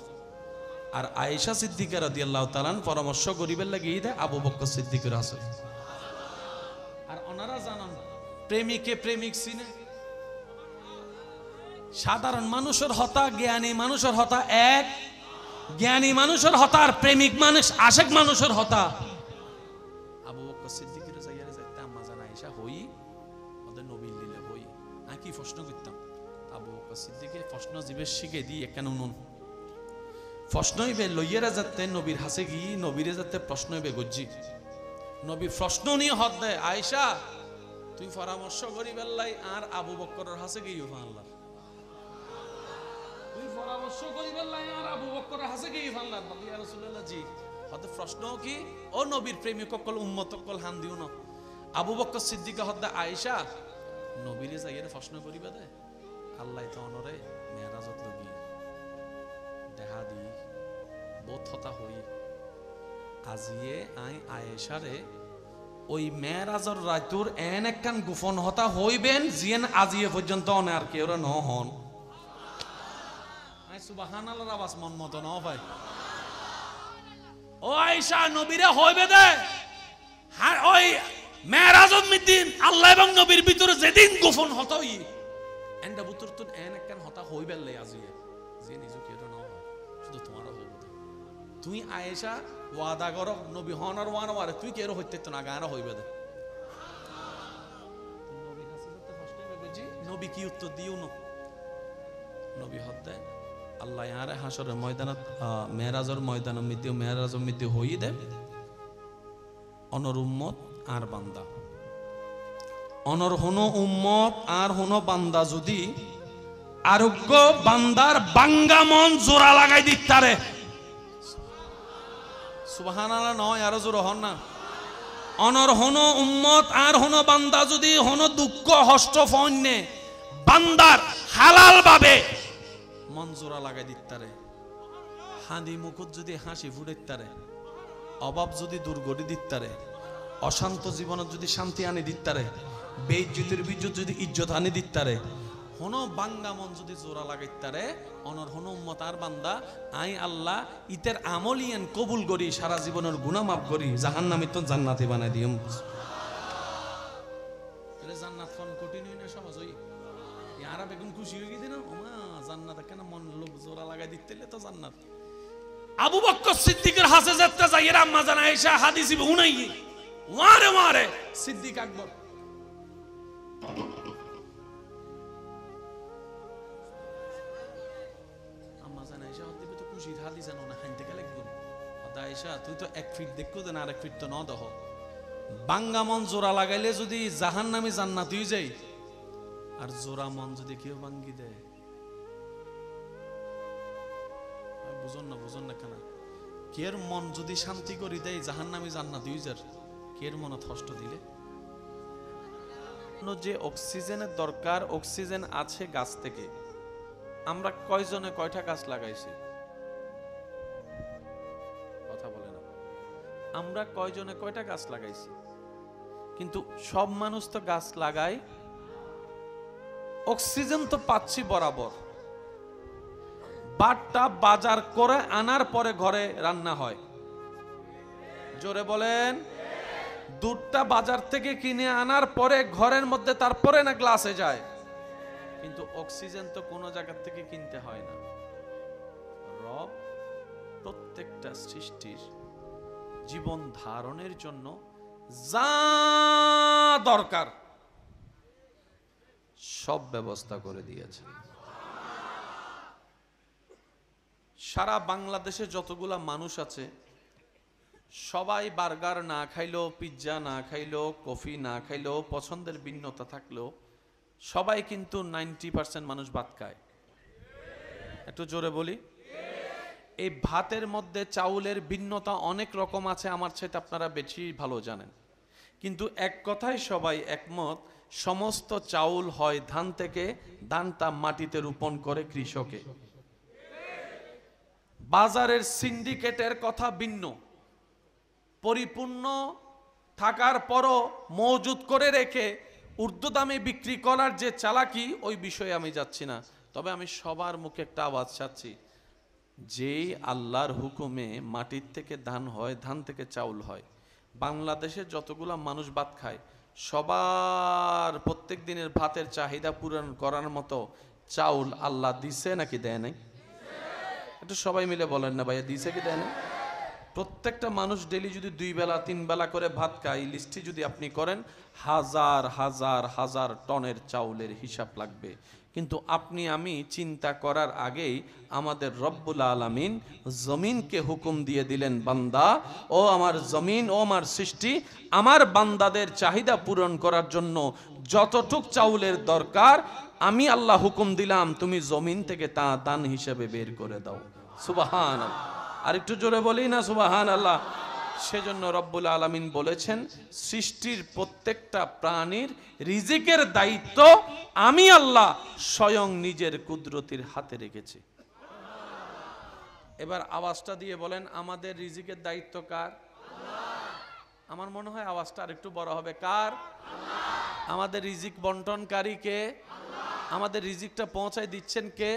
আর আয়েশা সিদ্দিকা রাদিয়াল্লাহু তাআলা পরামর্শ করিবেন লাগি দে আবু বকর সিদ্দিকের আছে। আর ওনারা জানান প্রেমিকে প্রেমিক চিনে। সাধারণ মানুষের হতা, জ্ঞানী মানুষের হতা এক। জ্ঞানী মানুষের হতা আর প্রেমিক মানুষ আশেক মানুষের হতা। আবু বকর সিদ্দিকের যাইয়ারে যাইতে আম্মা জান আয়েশা হই ওদের নবীর লীলা হই, আমি কি প্রশ্ন করতাম। আবু বকর সিদ্দিকে প্রশ্ন জীবের শিখে দিয়ে কেন নুন প্রশ্ন হইবে লইয়েরা যাতে নবীর হাসে গিয়ে নবীরে যাতে প্রশ্ন হইবে গজ্জি। নবী প্রশ্ন নিয়ে হদ দেয় আয়েশা তুই পরামর্শ করি বেল্লাই আর আবু বকরের হাসে গিয়ে আল্লাহ, তুই পরামর্শ করি বেল্লাই আর আবু বকরের হাসে গিয়ে আল্লাহ। ইয়া রাসূলুল্লাহ জি হদ প্রশ্ন কি ও নবীর প্রেমিক সকল উম্মত সকল হান দিও না। আবু বকর সিদ্দিক হদ আয়েশা নবীরে যাইয়ে প্রশ্ন করিবে দে আল্লাহ তো অনরে মেরাজত লগি দেখা দি বোধ হতা হই আজিয়ে আই আয়েশারে ওই মেরাজর রাতুর এন একখান গোপন হতা হইবেন জিয়েন আজিয়ে পর্যন্ত অনে আর কেউ ন হন। আই সুবহানাল্লাহর আওয়াজ মন মতো ন ভাই। ও আয়েশা নবীরে হইবে দে হ্যাঁ ওই মেরাজত মিদিন আল্লাহ এবং নবীর ভিতরে যেদিন গোপন হতই এন্ডা বুতর তুন এন একখান হতা হইবেন লাই আজিয়ে জিয়ে নিজু কেউ ন হয় শুধু তোমারও হইব। তুই আয়েশা ওয়াদা করো নবী হনার ওয়ান ওয়ারে তুই কেরো হইতে তো না গানা হইবে দে। নবী কি উত্তর দিও না। নবী হতে আল্লাহ ইয়ারে হাসরের ময়দানত মেরাজের ময়দানের মধ্যে মেরাজের মধ্যে হই দে অনর উম্মত আর বান্দা, অনর হনো উম্মত আর হনো বান্দা যদি আরোগ্য বান্দার বাঙ্গা মন জোড়া লাগাই দিতারে সুবহানাল্লাহ নয় আরো জোর হন না। অনর হনো উম্মত আর হনো বান্দা যদি হনো দুঃখ হষ্ট ফন্যে বান্দার হালাল ভাবে মন জোড়া লাগাই দিতারে, হাঁদি মুখত যদি হাসি ফুটাইতারে, অভাব যদি দুর্গতি দিতারে, অশান্ত জীবনত যদি শান্তি আনি দিতারে, বেইজ্জতির বিজ্জত যদি ইজ্জত আনি দিতারে, হনো বাঙ্গা মন যদি জোড়া লাগাইতারে অনর হনো উম্মত আর বান্দা আই আল্লাহ ইতের আমলিয়ান কবুল করি সারা জীবনের গুনাহ মাফ করি জাহান্নামে তো জান্নাতে বানাই দিম। তাহলে জান্নাত কোন কঠিন হই না সহজ হই। ইয়ারা বেগুন খুশি হয়ে গেছে না, ওমা জান্নাত কেন মন লোক জোড়া লাগাই দিতে তো জান্নাত। আবু বকর সিদ্দিকের হাসে যেতে যাই এর আম্মা জান আয়েশা হাদিস হুনাই মারে মারে সিদ্দিক আকবর আম্মা জান আয়েশা হতে তো খুশি হাদিস জানো না খাইতে গেলে গুণ আয়েশা তুই তো 1 ফিট দেখো দেন আর 1 ফিট তো ন দেহ বাঙ্গা মন জোড়া লাগাইলে যদি জাহান্নামী জান্নাত হয়ে যায় আর জোড়া মন যদি কেউ ভাঙ্গি দেয় বুঝন না কেন কের মন যদি শান্তি করি দেয় জাহান্নামী জান্নাত হয়ে যায় কের মনে কষ্ট দিলে যে অক্সিজেনের দরকার অক্সিজেন আছে গাছ থেকে আমরা কয়জনে কয়টা গাছ লাগাইছি কথা বলে না আমরা কয়জনে কয়টা গাছ লাগাইছি কিন্তু সব মানুষ তো গাছ লাগায় অক্সিজেন তো পাচ্ছি বরাবর বাটটা বাজার করে আনার পরে ঘরে রান্না হয় জোরে বলেন দুধটা বাজার থেকে কিনে আনার পরে ঘরের মধ্যে তারপরে না গ্লাসে যায় কিন্তু অক্সিজেন তো কোনো জায়গা থেকে কিনতে হয় না রব প্রত্যেকটা সৃষ্টির জীবন ধারণের জন্য যা দরকার সব ব্যবস্থা করে দিয়েছে সারা বাংলাদেশে যতগুলা মানুষ আছে সবাই বার্গার না খাইলো পিৎজা না খাইলো কফি না খাইলো পছন্দের ভিন্নতা থাকলেও সবাই কিন্তু 90% মানুষ ভাত খায় একটু জোরে বলি এই ভাতের মধ্যে চাউলের ভিন্নতা অনেক রকম আছে আমার চাইতে আপনারা বেশি ভালো জানেন কিন্তু এক কথায় সবাই একমত সমস্ত চাউল হয় ধান থেকে ধানটা মাটিতে রোপণ করে কৃষকে বাজারের সিন্ডিকেটের কথা ভিন্ন পরিপূর্ণ থাকার পরও মজুদ করে রেখে ঊর্ধ্ব দামে বিক্রি করার যে চালাকি ওই বিষয়ে আমি যাচ্ছি না তবে আমি সবার মুখে একটা আওয়াজ চাচ্ছি যেই আল্লাহর হুকুমে মাটির থেকে ধান হয় ধান থেকে চাউল হয় বাংলাদেশে যতগুলা মানুষ ভাত খায় সবার প্রত্যেক দিনের ভাতের চাহিদা পূরণ করার মতো চাউল আল্লাহ দিছে নাকি দেয় নাই একটু সবাই মিলে বলেন না ভাইয়া দিছে কি দেয় না প্রত্যেকটা মানুষ ডেলি যদি 2 বেলা 3 বেলা করে ভাত খায় লিস্টে যদি আপনি করেন হাজার হাজার হাজার টনের চাউলের হিসাব লাগবে কিন্তু আপনি আমি চিন্তা করার আগেই আমাদের রব্বুল আলামিন জমিনকে হুকুম দিয়ে দিলেন বান্দা ও আমার জমিন ও আমার সৃষ্টি আমার বান্দাদের চাহিদা পূরণ করার জন্য যতটুক চাউলের দরকার আমি আল্লাহ হুকুম দিলাম তুমি জমিন থেকে তা দান হিসেবে বের করে দাও সুবহানাল্লাহ আর একটু জোরে বলি না সুবহানাল্লাহ সেজন্য রব্বুল আলামিন বলেছেন সৃষ্টির প্রত্যেকটা প্রাণীর রিজিকের দায়িত্ব আমি আল্লাহ স্বয়ং নিজের কুদরতির হাতে রেখেছি এবার আওয়াজটা দিয়ে বলেন আমাদের রিজিকের দায়িত্ব কার আমার মনে হয় আওয়াজটা আরেকটু বড় হবে কার আমাদের রিজিক বন্টনকারী কে আমাদের রিজিকটা পৌঁছায় দিচ্ছেন কে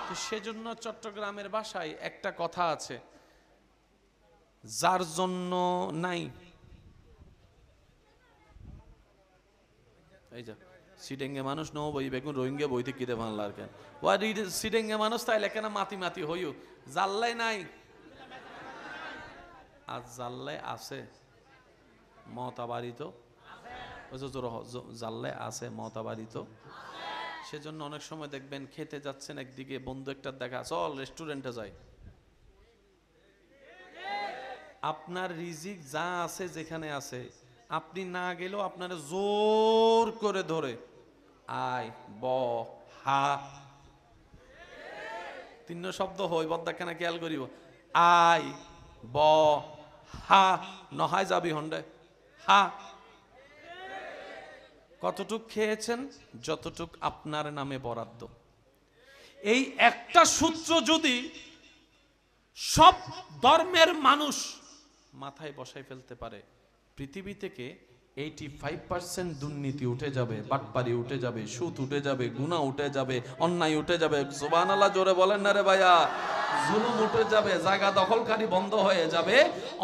তো সেজন্য চট্টগ্রামের ভাষায় একটা কথা আছে যার জন্য নাই এই যা সিডেঙ্গে মানুষ নো বই বেগুন রোহিঙ্গা বইতে কিতে বাংলার কেন ওয়া সিডেঙ্গে মানুষ তাই লেখে না মাতি মাতি হইও জাল্লাই নাই আর জাল্লাই আছে মতাবাড়িত জাল্লাই আছে মতাবাড়িত সেজন্য অনেক সময় দেখবেন খেতে যাচ্ছেন একদিকে বন্ধু একটা দেখা চল রেস্টুরেন্টে যাই আপনার রিজিক যা আছে যেখানে আছে আপনি না গেলেও আপনার জোর করে ধরে আয় ব হা তিন শব্দ হই বদ্দাখানা খেয়াল করিব আয় ব হা নহায় যাবি হন্ডে হা কতটুক খেয়েছেন যতটুক আপনার নামে বরাদ্দ এই একটা সূত্র যদি সব ধর্মের মানুষ মাথায় বসাই ফেলতে পারে পৃথিবী থেকে 85% দুর্নীতি উঠে যাবে, বাটপারি উঠে যাবে, সুদ উঠে যাবে, গুনাহ উঠে যাবে, অন্যায় উঠে যাবে। সুবহানাল্লাহ জোরে বলেন না রে ভাইয়া। জুলুম উঠে যাবে, জায়গা দখলকারী বন্ধ হয়ে যাবে,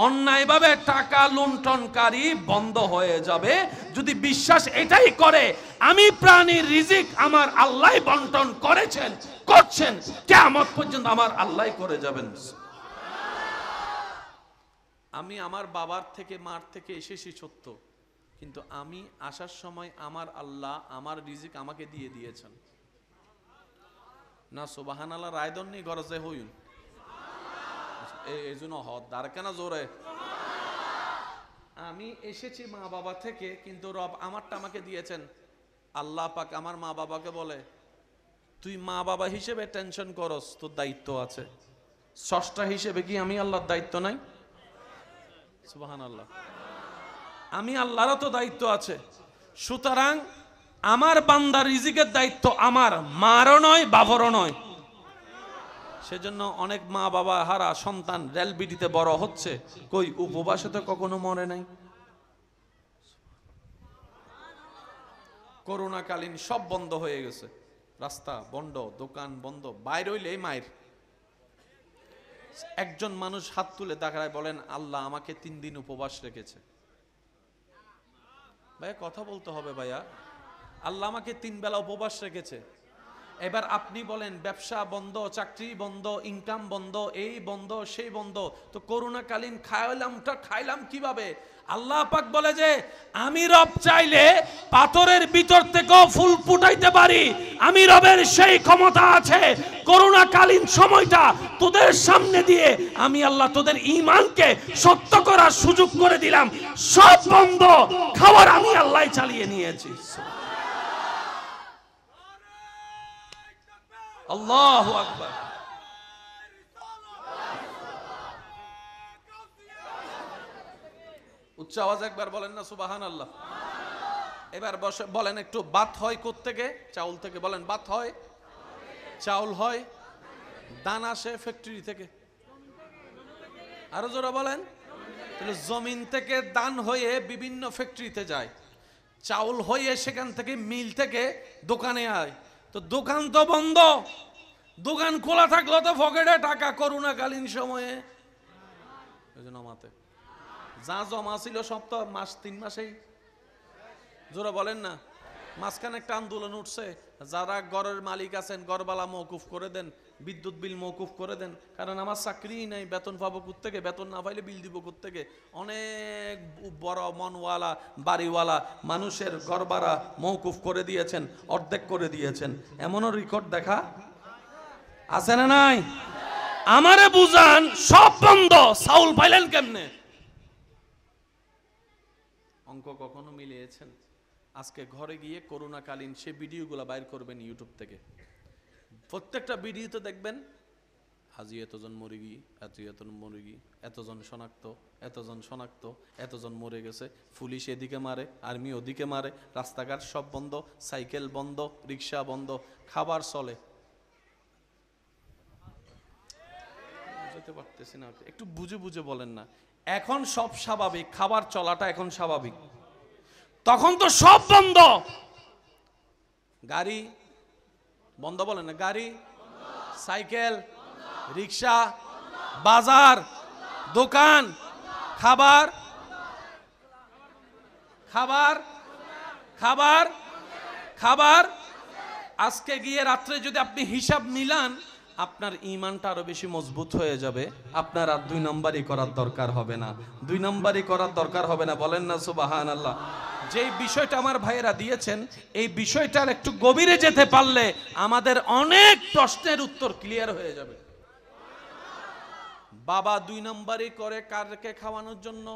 অন্যায়ভাবে টাকা লুণ্ঠনকারী বন্ধ হয়ে যাবে। যদি বিশ্বাস এটাই করে আমি প্রাণীর রিজিক আমার আল্লাহ বন্টন করেছেন, করছেন, কিয়ামত পর্যন্ত আমার আল্লাহ করে যাবেন। আমি আমার বাবার থেকে মার থেকে এসেছি সত্য, কিন্তু আমি আসার সময় আমার আল্লাহ আমার রিজিক আমাকে দিয়ে দিয়েছেন না। সুবহানাল্লাহ রায়দন নি গরজে হইন এই জন্য হদ দারকানা জোরে। আমি এসেছি মা বাবা থেকে, কিন্তু রব আমারটা আমাকে দিয়েছেন। আল্লাহ পাক আমার মা বাবাকে বলে, তুই মা বাবা হিসেবে টেনশন করস, তোর দায়িত্ব আছে। স্রষ্টা হিসেবে কি আমি আল্লাহর দায়িত্ব নাই? সুবহানাল্লাহ, আমি আল্লাহরও তো দায়িত্ব আছে। সুতরাং আমার বান্দার রিজিকের দায়িত্ব আমার, মারও নয় বাবারও নয়। সেজন্য অনেক মা বাবা হারা সন্তান রেলবিডিতে বড় হচ্ছে, কই উপবাসে তো কখনো মরে নাই। করোনাকালীন সব বন্ধ হয়ে গেছে, রাস্তা বন্ধ, দোকান বন্ধ, বাইরে হইলেই মায়ের। একজন মানুষ হাত তুলে দেখায় বলেন, আল্লাহ আমাকে 3 দিন উপবাস রেখেছে। ভাইয়া কথা বলতে হবে ভাইয়া, আল্লাহ আমাকে 3 বেলা উপবাস রেখেছে। এবার আপনি বলেন ব্যবসা বন্ধ, চাকরি বন্ধ, ইনকাম বন্ধ, এই বন্ধ সেই বন্ধ, তো করোনাকালীন খাইলাম কিভাবে? আল্লাহ পাক বলে যে আমি রব চাইলে পাথরের ভিতর থেকেও ফুল ফুটাইতে পারি। আমি রবের সেই ক্ষমতা আছে। করোনাকালীন সময়টা তোদের সামনে দিয়ে আমি আল্লাহ তোদের ঈমানকে সত্য করার সুযোগ করে দিলাম। সব বন্ধ, খাবার আমি আল্লাহ চালিয়ে নিয়েছি। আল্লাহু আকবার। উচ্চ আওয়াজ একবার বলেন না সুবহানাল্লাহ। এবার বলেন একটু, ভাত হয় কোত্থেকে? চাউল থেকে। বলেন ভাত হয়, চাউল হয়, দান আসে ফ্যাক্টরি থেকে। আরো জোরে বলেন। তাহলে জমিন থেকে দান হয়ে বিভিন্ন ফ্যাক্টরিতে যায়, চাউল হয়ে সেখান থেকে মিল থেকে দোকানে আয়। তো দোকান তো বন্ধ, দোকান খোলা থাকলো তো পকেটে টাকা। করোনাকালীন সময়ে যা জমা ছিল সব তো 3 মাসেই, জোরে বলেন না। মাঝখানে একটা আন্দোলন উঠছে, যারা ঘরের মালিক আছেন ঘরবালা মওকুফ করে দেন, বিদ্যুৎ বিল মওকুফ করে দেন, কারণ আমার চাকরিই নাই, বেতন পাবো কোত্থেকে? বেতন না পাইলে বিল দিব কোত্থেকে? অনেক বড় মনওয়ালা বাড়িওয়ালা মানুষের ঘরবাড়া মওকুফ করে দিয়েছেন, অর্ধেক করে দিয়েছেন। এমনও রেকর্ড দেখা আছে না নাই? আমারে বুঝান, সব বন্ধ, চাউল পাইলেন কেমনে? অঙ্ক কখনো মিলিয়েছেন? আজকে ঘরে গিয়ে করোনাকালীন সে ভিডিওগুলো বাইর করবেন ইউটিউব থেকে। প্রত্যেকটা ভিডিওতে দেখবেন হাজি এতজন মুরগি, এতজন মুরগি, এতজন শনাক্ত, এতজন শনাক্ত, এতজন মরে গেছে। পুলিশ এদিকে মারে, আর্মি ওদিকে মারে, রাস্তাঘাট সব বন্ধ, সাইকেল বন্ধ, রিক্সা বন্ধ, খাবার চলে। বুঝতে পারতেছি না, একটু বুঝে বুঝে বলেন না। এখন সব স্বাভাবিক, খাবার চলাটা এখন স্বাভাবিক, তখন তো সব বন্ধ। গাড়ি বন্ধ, বলেন না, গাড়ি, সাইকেল, রিক্সা, বাজার, দোকান, খাবার খাবার খাবার খাবার। আজকে গিয়ে রাত্রে যদি আপনি হিসাব মিলান, আপনার ঈমানটা আরো বেশি মজবুত হয়ে যাবে। আপনার আর 2 নম্বরই করার দরকার হবে না, 2 নম্বরই করার দরকার হবে না। বলেন না সুবহানাল্লাহ। যেই বিষয়টা আমার ভাইয়েরা দিয়েছেন, এই বিষয়টার একটু গভীরে যেতে পারলে আমাদের অনেক প্রশ্নের উত্তর ক্লিয়ার হয়ে যাবে। বাবা 2 নম্বরই করে কাকে খাওয়ানোর জন্য,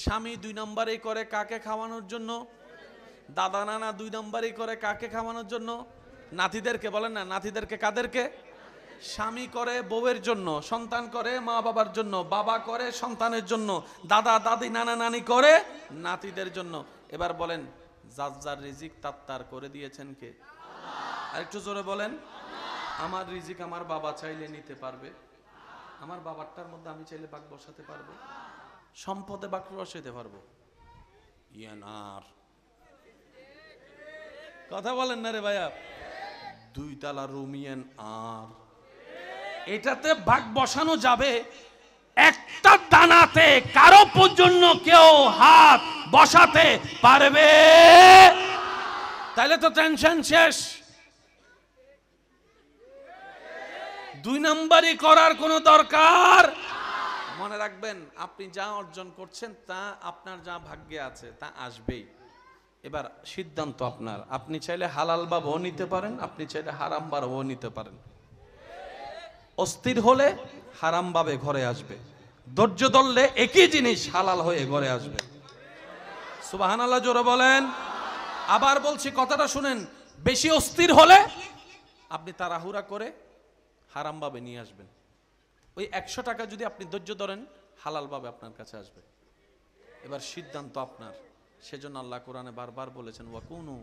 স্বামী 2 নম্বরই করে কাকে খাওয়ানোর জন্য, দাদা নানা 2 নম্বরই করে কাকে খাওয়ানোর জন্য, নাতিদেরকে। বলেন না, নাতিদেরকে কাদেরকে? স্বামী করে বউয়ের জন্য, সন্তান করে মা বাবার জন্য, বাবা করে সন্তানের জন্য, দাদা দাদি নানা নানি করে নাতিদের জন্য। এবার বলেন, যার যার রিজিক তার করে দিয়েছেন কে? আর একটু জোরে বলেন। আমার রিজিক আমার বাবা চাইলে নিতে পারবে, আমার বাবারটার মধ্যে আমি চাইলে বাক বসাতে পারবো, সম্পদে বাক বসাতে পারবো। ইয়ানার। কথা বলেন না রে ভাইয়া? 2 তলা রুম আর এটাতে ভাগ বসানো যাবে, একটা দানাতে কারো পর্যন্ত কেউ হাত বসাতে পারবে, তাহলে তো টেনশন শেষ। 2 নম্বরই করার কোনো দরকার। মনে রাখবেন, আপনি যা অর্জন করছেন তা আপনার যা ভাগ্যে আছে তা আসবেই। এবার সিদ্ধান্ত আপনার। আপনি চাইলে হালাল ভাবেও নিতে পারেন, আপনি চাইলে হারাম ভাবেও নিতে পারেন। অস্থির হলে হারাম ভাবে ঘরে আসবে, ধৈর্য ধরলে একই জিনিস হালাল হয়ে ঘরে আসবে। সুবহানাল্লাহ জোরে বলেন। আবার বলছি, কথাটা শুনেন, বেশি অস্থির হলে আপনি তাড়াহুড়া করে হারাম ভাবে নিয়ে আসবেন। ওই 100 টাকা যদি আপনি ধৈর্য ধরেন, হালাল ভাবে আপনার কাছে আসবে। এবার সিদ্ধান্ত আপনার। সেজন্য আল্লাহ কোরআনে বারবার বলেছেন, ওয়াকুনু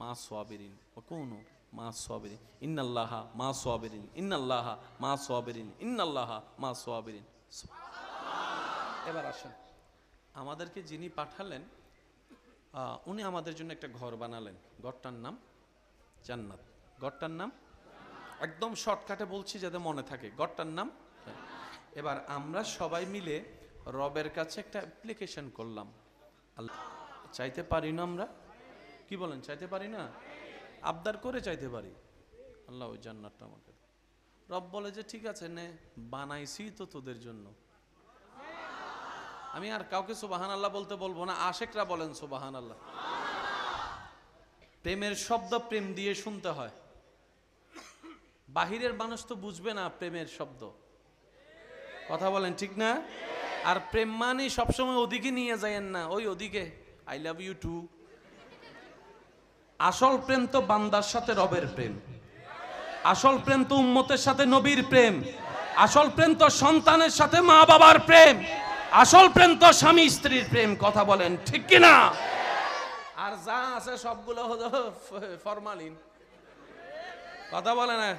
মা সাবিরিন, ওয়াকুনু মা সাবিরিন, ইন্নাল্লাহা মা সাবিরিন, ইন্নাল্লাহা মা সাবিরিন, ইন্নাল্লাহা মা সাবিরিন। এবার আসেন, আমাদেরকে যিনি পাঠালেন উনি আমাদের জন্য একটা ঘর বানালেন। ঘরটার নাম জান্নাত। ঘরটার নাম একদম শর্টকাটে বলছি যাতে মনে থাকে, ঘরটার নাম। এবার আমরা সবাই মিলে রবের কাছে একটা অ্যাপ্লিকেশন করলাম। আল্লাহ, চাইতে পারি না আমরা? কি বলেন, চাইতে পারি না? আবদার করে চাইতে পারি, আল্লাহ ওই জান্নাতটা আমাকে। রব বলে যে ঠিক আছে নে, বানাইছি তো তোদের জন্য। আমি আর কাউকে সুবহানাল্লাহ বলতে বলবো না, আশেকরা বলেন সুবহানাল্লাহ। প্রেমের শব্দ প্রেম দিয়ে শুনতে হয়, বাহিরের মানুষ তো বুঝবে না প্রেমের শব্দ। কথা বলেন ঠিক না? আর প্রেম মানে সবসময় ওদিকে নিয়ে যায়েন না, ওই ওদিকে আই লাভ ইউ টু। আসল প্রেম তো বান্দার সাথে রবের প্রেম, আসল প্রেম তো উম্মতের সাথে নবীর প্রেম, আসল প্রেম তো সন্তানের সাথে মা বাবার প্রেম, আসল প্রেম তো স্বামী স্ত্রীর প্রেম। কথা বলেন ঠিক কিনা? আর যা আছে সবগুলো হলো ফরমালিন। কথা বলে না?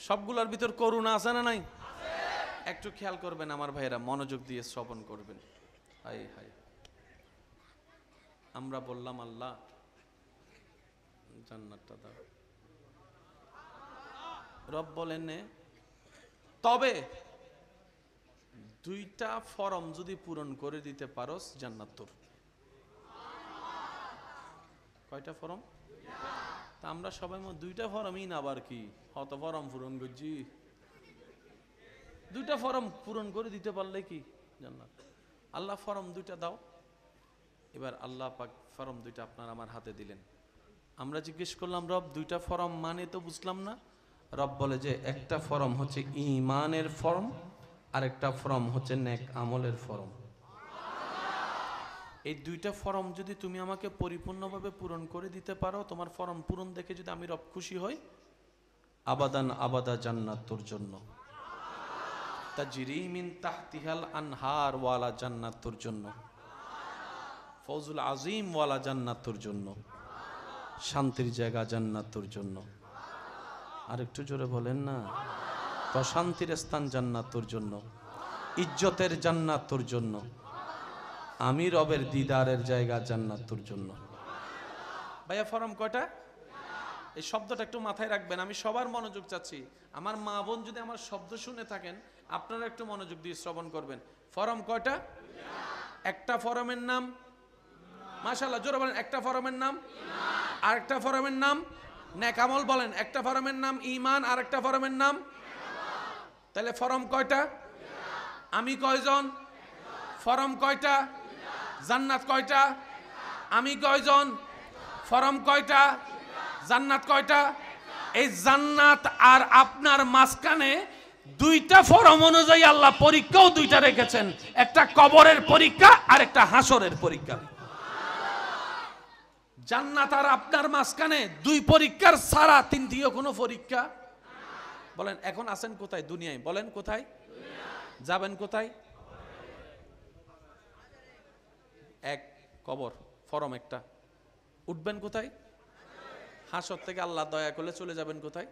সবগুলোর ভিতর করুণা আছে না নাই? একটু খেয়াল করবেন আমার ভাইয়েরা, মনোযোগ দিয়ে শ্রবণ করবেন। হাই হাই, আমরা বললাম আল্লাহ জান্নাতটা দাও। রব বলেন তবে 2টা ফরম যদি পূরণ করে দিতে পারোস জান্নাত তোর। কয়টা ফরম? তা আমরা সবাই 2টা ফরমই না, আবার কি কত ফরম পূরণ করছি? 2টা ফরম পূরণ করে দিতে পারলে কি জান্নাত। আল্লাহ ফরম 2টা দাও। এবার আল্লাহ পাক ফরম 2টা আপনার আমার হাতে দিলেন। আমরা জিজ্ঞেস করলাম, রব 2টা ফরম মানে তো বুঝলাম না। রব বলে যে একটা ফরম হচ্ছে ঈমানের ফরম, আর একটা ফরম হচ্ছে নেক আমলের ফরম। এই 2টা ফরম যদি তুমি আমাকে পরিপূর্ণভাবে পূরণ করে দিতে পারো, তোমার ফরম পূরণ দেখে যদি আমি রব খুশি হই, আবাদান আবাদা জান্নাত তোর জন্য, তাজরি মিন তাহতিহাল আনহার ওয়ালা জান্নাত তোর জন্য, ফৌজুল আজিম ওয়ালা জান্নাত তোর জন্য, শান্তির জায়গা জান্নাত তোর জন্য। আর একটু জোরে বলেন না? প্রশান্তির স্থান জান্নাত তোর জন্য, ইজ্জতের জান্নাত তোর জন্য, আমি রবের দিদারের জায়গা জান্নাত তোর জন্য। ভাইয়া ফরম কয়টা? এই শব্দটা একটু মাথায় রাখবেন, আমি সবার মনোযোগ চাচ্ছি। আমার মা বোন যদি আমার শব্দ শুনে থাকেন, আপনারা একটু মনোযোগ দিয়ে শ্রবণ করবেন। ফরম কয়টা? একটা ফরমের নাম, মাশাআল্লাহ জোরে বলেন, একটা ফরমের নাম, আরেকটা ফরমের নাম নেক আমল। বলেন, একটা ফরমের নাম ঈমান, আরেকটা ফরমের নাম। তাহলে ফরম কয়টা? আমি কয়জন? ফরম কয়টা? জান্নাত কয়টা? আমি কয়জন? ফরম কয়টা? জান্নাত কয়টা? এই জান্নাত আর আপনার মাঝখানে 2টা ফরম অনুযায়ী আল্লাহ পরীক্ষাও 2টা রেখেছেন, একটা কবরের পরীক্ষা আর একটা হাসরের পরীক্ষা। জান্নাত আর আপনার মাঝখানে 2 পরীক্ষার ছাড়া 3টিও কোনো পরীক্ষা। বলেন এখন আছেন কোথায়? দুনিয়ায়। বলেন কোথায় যাবেন? কোথায়? এক কবর, ফরম একটা। উঠবেন কোথায়? হাসর থেকে আল্লাহ দয়া করলে চলে যাবেন কোথায়?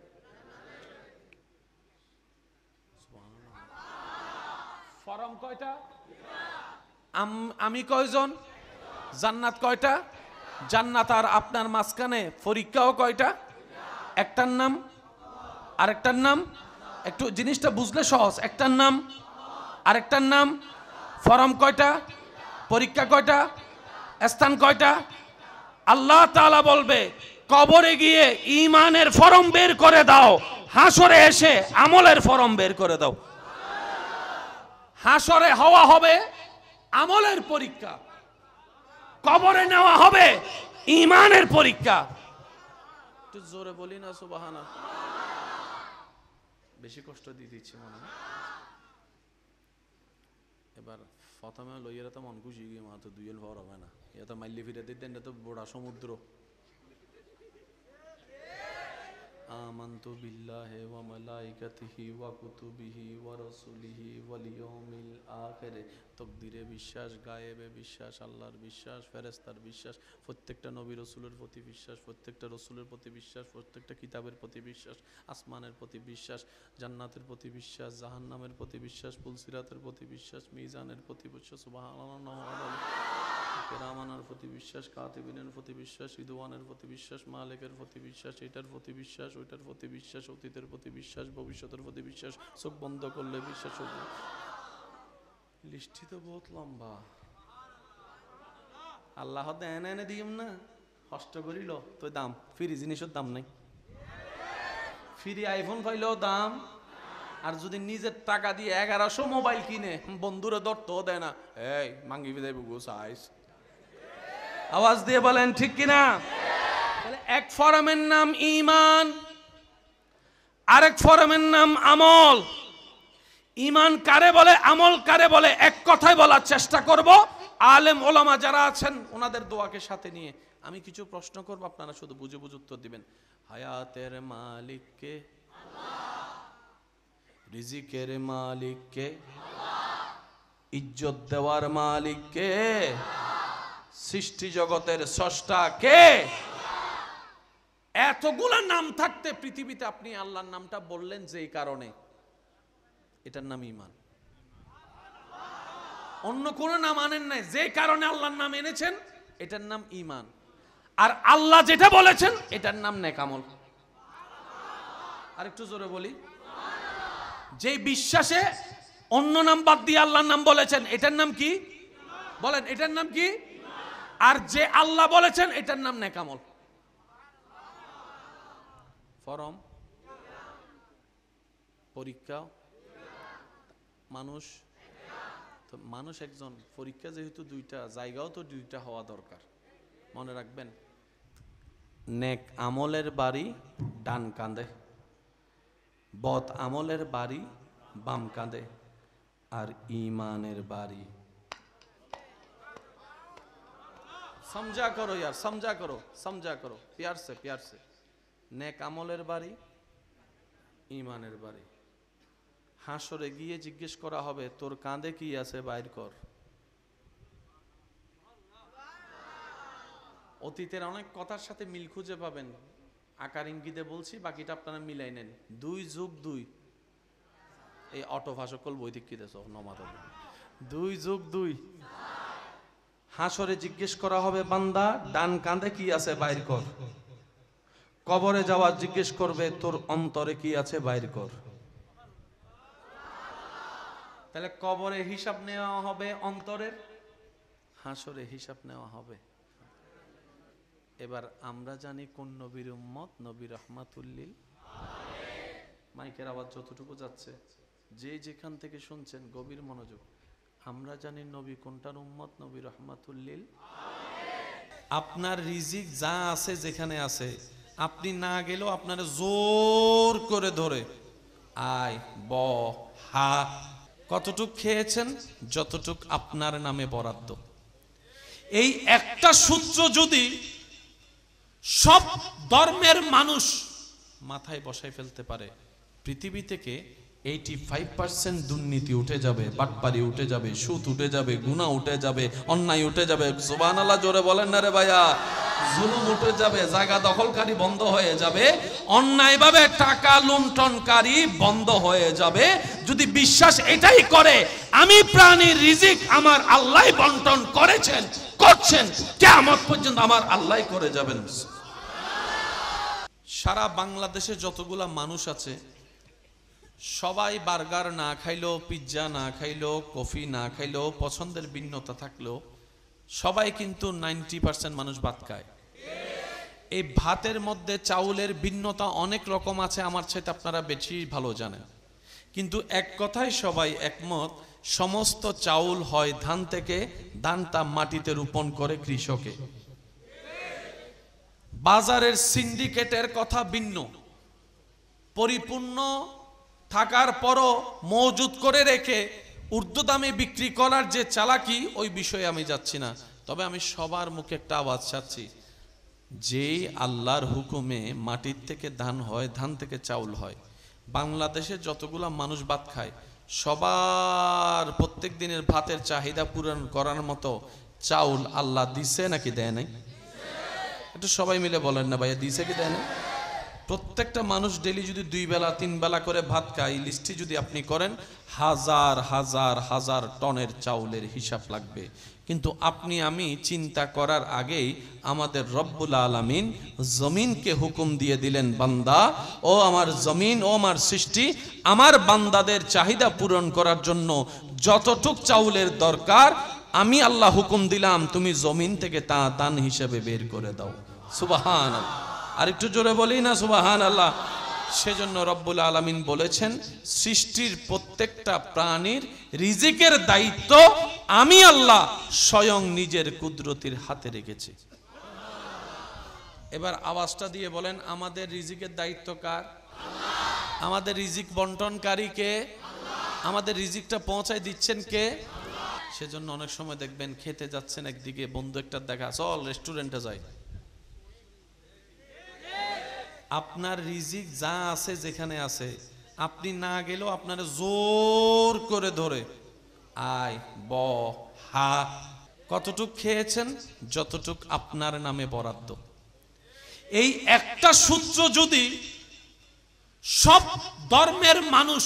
ফরম কয়টা? আমি কয়জন? জান্নাত কয়টা? জান্নাত আর আপনার মাঝখানে পরীক্ষাও কয়টা? একটার নাম, আরেকটার নাম, একটু জিনিসটা বুঝলে সহজ। একটার নাম, আরেকটার নাম। ফরম কয়টা? পরীক্ষা কয়টা? স্থান কয়টা? আল্লাহ তাআলা বলবে কবরে গিয়ে ঈমানের ফরম বের করে দাও, হাসরে এসে আমলের ফরম বের করে দাও। হাসরে হওয়া হবে আমলের পরীক্ষা, কবরে নেওয়া হবে ঈমানের পরীক্ষা। একটু জোরে বলি না সুবহানাল্লাহ। বেশি কষ্ট দিয়ে দিচ্ছি মনে হয়। এবার প্রথমে লইয়েরা তো মন খুশি গিয়ে মা তো দুইয়ের ভর হবে না, এটা তো মাইলে ফিরে দিতেন, এটা তো বড়া সমুদ্র। আমানতু বিল্লাহি ওয়া মালাইকাতিহি ওয়া কুতুবিহি ওয়া রাসূলিহি ওয়াল ইয়াউমিল আখির। তাকদীরে বিশ্বাস, গায়েবে বিশ্বাস, আল্লাহর বিশ্বাস, ফেরেশতার বিশ্বাস, প্রত্যেকটা নবী রাসূলের প্রতি বিশ্বাস, প্রত্যেকটা রাসূলের প্রতি বিশ্বাস, প্রত্যেকটা কিতাবের প্রতি বিশ্বাস, আসমানের প্রতি বিশ্বাস, জান্নাতের প্রতি বিশ্বাস, জাহান্নামের প্রতি বিশ্বাস, পুলসিরাতের প্রতি বিশ্বাস, মিজানের প্রতি বিশ্বাস, সুবহানাল্লাহ, কেরামানের প্রতি বিশ্বাস, কাতিবিনের প্রতি বিশ্বাস, রিদওয়ানের প্রতি বিশ্বাস, মালিকের প্রতি বিশ্বাস, এটার প্রতি বিশ্বাস, ওইটার প্রতি বিশ্বাস, অতীতের প্রতি বিশ্বাস, ভবিষ্যতের প্রতি বিশ্বাস, চোখ বন্ধ করলে বিশ্বাস হবে। লিস্টটি তো বহুত লম্বা। আল্লাহ দেন এনে দিম না, কষ্ট করিল তো দাম। ফ্রি জিনিসের দাম নাই। ফ্রি আইফোন পাইলেও দাম, আর যদি নিজের টাকা দিয়ে 1100 মোবাইল কিনে বন্ধুরা ধরতেও দেয় না, এই মাঙ্গি বিদায় বুগো সাইজ। আওয়াজ দিয়ে বলেন ঠিক কিনা? এক ফরমের নাম ঈমান, আরেক ফরমের নাম আমল। ঈমান কারে বলে, আমল কারে বলে, এক কথায় বলার চেষ্টা করব। আলেম ওলামা যারা আছেন ওনাদের দোয়াকে সাথে নিয়ে আমি কিছু প্রশ্ন করব, আপনারা শুধু বুঝে বুঝে উত্তর দিবেন। হায়াতের মালিক কে? রিজিকের মালিক কে? ইজ্জত দেওয়ার মালিক কে? সৃষ্টি জগতের স্রষ্টা কে? এতগুলা নাম থাকতে পৃথিবীতে আপনি আল্লাহর নামটা বললেন যেই কারণে, এটার নাম ঈমান। অন্য কোন নাম আনেন নাই, যে কারণে আল্লাহর নাম এনেছেন এটার নাম ঈমান। আর আল্লাহ যেটা বলেছেন এটার নাম নেক আমল। আরেকটু জোরে বলি, যে বিশ্বাসে অন্য নাম বাদ দিয়ে আল্লাহর নাম বলেছেন এটার নাম কি? বলেন, এটার নাম কি? আর যে আল্লাহ বলেছেন এটার নাম নেক আমল। ফরম, পরীক্ষা, মানুষ তো মানুষ একজন, পরীক্ষা যেহেতু দুইটা, জায়গাও তো দুইটা হওয়া দরকার। মনে রাখবেন, নেক আমলের বাড়ি ডান কাঁধে, বদ আমলের বাড়ি বাম কাঁধে, আর ঈমানের বাড়ি। समझा करो यार, समझा करो प्यार से। नेक আমলের বাড়ি, ঈমানের বাড়ি। হাসরে গিয়ে জিজ্ঞেস করা হবে তোর কাঁধে কি আছে বাইর কর। অতীতের অনেক কথার সাথে মিল খুঁজে পাবেন, আকার ইঙ্গিতে বলছি, বাকিটা আপনারা মিলাই নেন। 2 + 2, এই অটো ভাষকল বৈদিক কি দেশ নমাত 2 + 2। হাসরে জিজ্ঞেস করা হবে বান্দা ডান কাঁধে কি আছে বাইর কর। কবরে যাওয়া জিজ্ঞেস করবে তোর অন্তরে কি আছে বাইর কর। তাহলে কবরে হিসাব নেওয়া হবে অন্তরের, হাসরে হিসাব নেওয়া হবে। এবার আমরা জানি কোন নবীর উম্মত, নবী রাহমাতুল লিল আলামিন। মাইকের আওয়াজ যতটুকু যাচ্ছে, যে যেখান থেকে শুনছেন গভীর মনোযোগ। আমরা জানি নবী কোনটার উম্মত, নবী রাহমাতুল লিল আলামিন। আপনার রিজিক যা আছে যেখানে আছে, আপনি না গেলেও আপনারা জোর করে ধরে আয় ব হা, কতটুক খেয়েছেন, যতটুক আপনার নামে বরাদ্দ। এই একটা সূত্র যদি সব ধর্মের মানুষ মাথায় বসায় ফেলতে পারে, পৃথিবী থেকে 85% দুর্নীতি উঠে যাবে, বাটপারি উঠে যাবে, সুদ উঠে যাবে, গুনাহ উঠে যাবে, অন্যায় উঠে যাবে। সুবহানাল্লাহ জোরে বলেন না রে ভাইয়া। জুলুম উঠে যাবে, জায়গা দখলকারী বন্ধ হয়ে যাবে, অন্যায়ভাবে টাকা লুণ্ঠনকারী বন্ধ হয়ে যাবে। যদি বিশ্বাস এটাই করে আমি প্রাণীর রিজিক আমার আল্লাহ বন্টন করেছেন, করছেন, কিয়ামত পর্যন্ত আমার আল্লাহ করে যাবেন। সারা বাংলাদেশে যতগুলা মানুষ আছে সবাই বার্গার না খাইলেও, পিৎজা না খাইলেও, কফি না খাইলেও, পছন্দের ভিন্নতা থাকলেও সবাই কিন্তু 90% মানুষ ভাত খায়। এই ভাতের মধ্যে চাউলের ভিন্নতা অনেক রকম আছে, আমার চাইতে আপনারা বেশি ভালো জানেন। কিন্তু এক কথায় সবাই একমত, সমস্ত চাউল হয় ধান থেকে, ধানটা মাটিতে রোপণ করে কৃষকে। বাজারের সিন্ডিকেটের কথা ভিন্ন, পরিপূর্ণ থাকার পরও মজুদ করে রেখে ঊর্ধ্ব দামে বিক্রি করার যে চালাকি, ওই বিষয়ে আমি যাচ্ছি না। তবে আমি সবার মুখে একটা আওয়াজ চাচ্ছি, যেই আল্লাহর হুকুমে মাটির থেকে ধান হয়, ধান থেকে চাউল হয়, বাংলাদেশে যতগুলা মানুষ ভাত খায় সবার প্রত্যেক দিনের ভাতের চাহিদা পূরণ করার মতো চাউল আল্লাহ দিছে নাকি দেয় নাই? একটু সবাই মিলে বলেন না ভাইয়া, দিছে কি দেয় না? প্রত্যেকটা মানুষ ডেলি যদি 2 বেলা 3 বেলা করে ভাত খায়, লিস্টে যদি আপনি করেন হাজার হাজার হাজার টনের চাউলের হিসাব লাগবে। কিন্তু আপনি আমি চিন্তা করার আগেই আমাদের রব্বুল আলামিন জমিনকে হুকুম দিয়ে দিলেন, বান্দা ও আমার জমিন, ও আমার সৃষ্টি, আমার বান্দাদের চাহিদা পূরণ করার জন্য যতটুক চাউলের দরকার আমি আল্লাহ হুকুম দিলাম, তুমি জমিন থেকে তা দান হিসেবে বের করে দাও। সুবহানাল্লাহ, আর একটু জোরে বলি না সুবহানাল্লাহ। সেজন্য রব্বুল আলামিন বলেছেন, সৃষ্টির প্রত্যেকটা প্রাণীর রিজিকের দায়িত্ব আমি আল্লাহ স্বয়ং নিজের কুদরতির হাতে রেখেছি। এবার আওয়াজটা দিয়ে বলেন, আমাদের রিজিকের দায়িত্ব কার? আমাদের রিজিক বন্টনকারী কে? আমাদের রিজিকটা পৌঁছায় দিচ্ছেন কে? সেজন্য অনেক সময় দেখবেন খেতে যাচ্ছেন, একদিকে বন্ধু একটা দেখা, চল রেস্টুরেন্টে যাই। আপনার রিজিক যা আছে যেখানে আছে, আপনি না গেলেও আপনার জোর করে ধরে আয় ব হা, কতটুক খেয়েছেন? যতটুক আপনার নামে বরাদ্দ। এই একটা সূত্র যদি সব ধর্মের মানুষ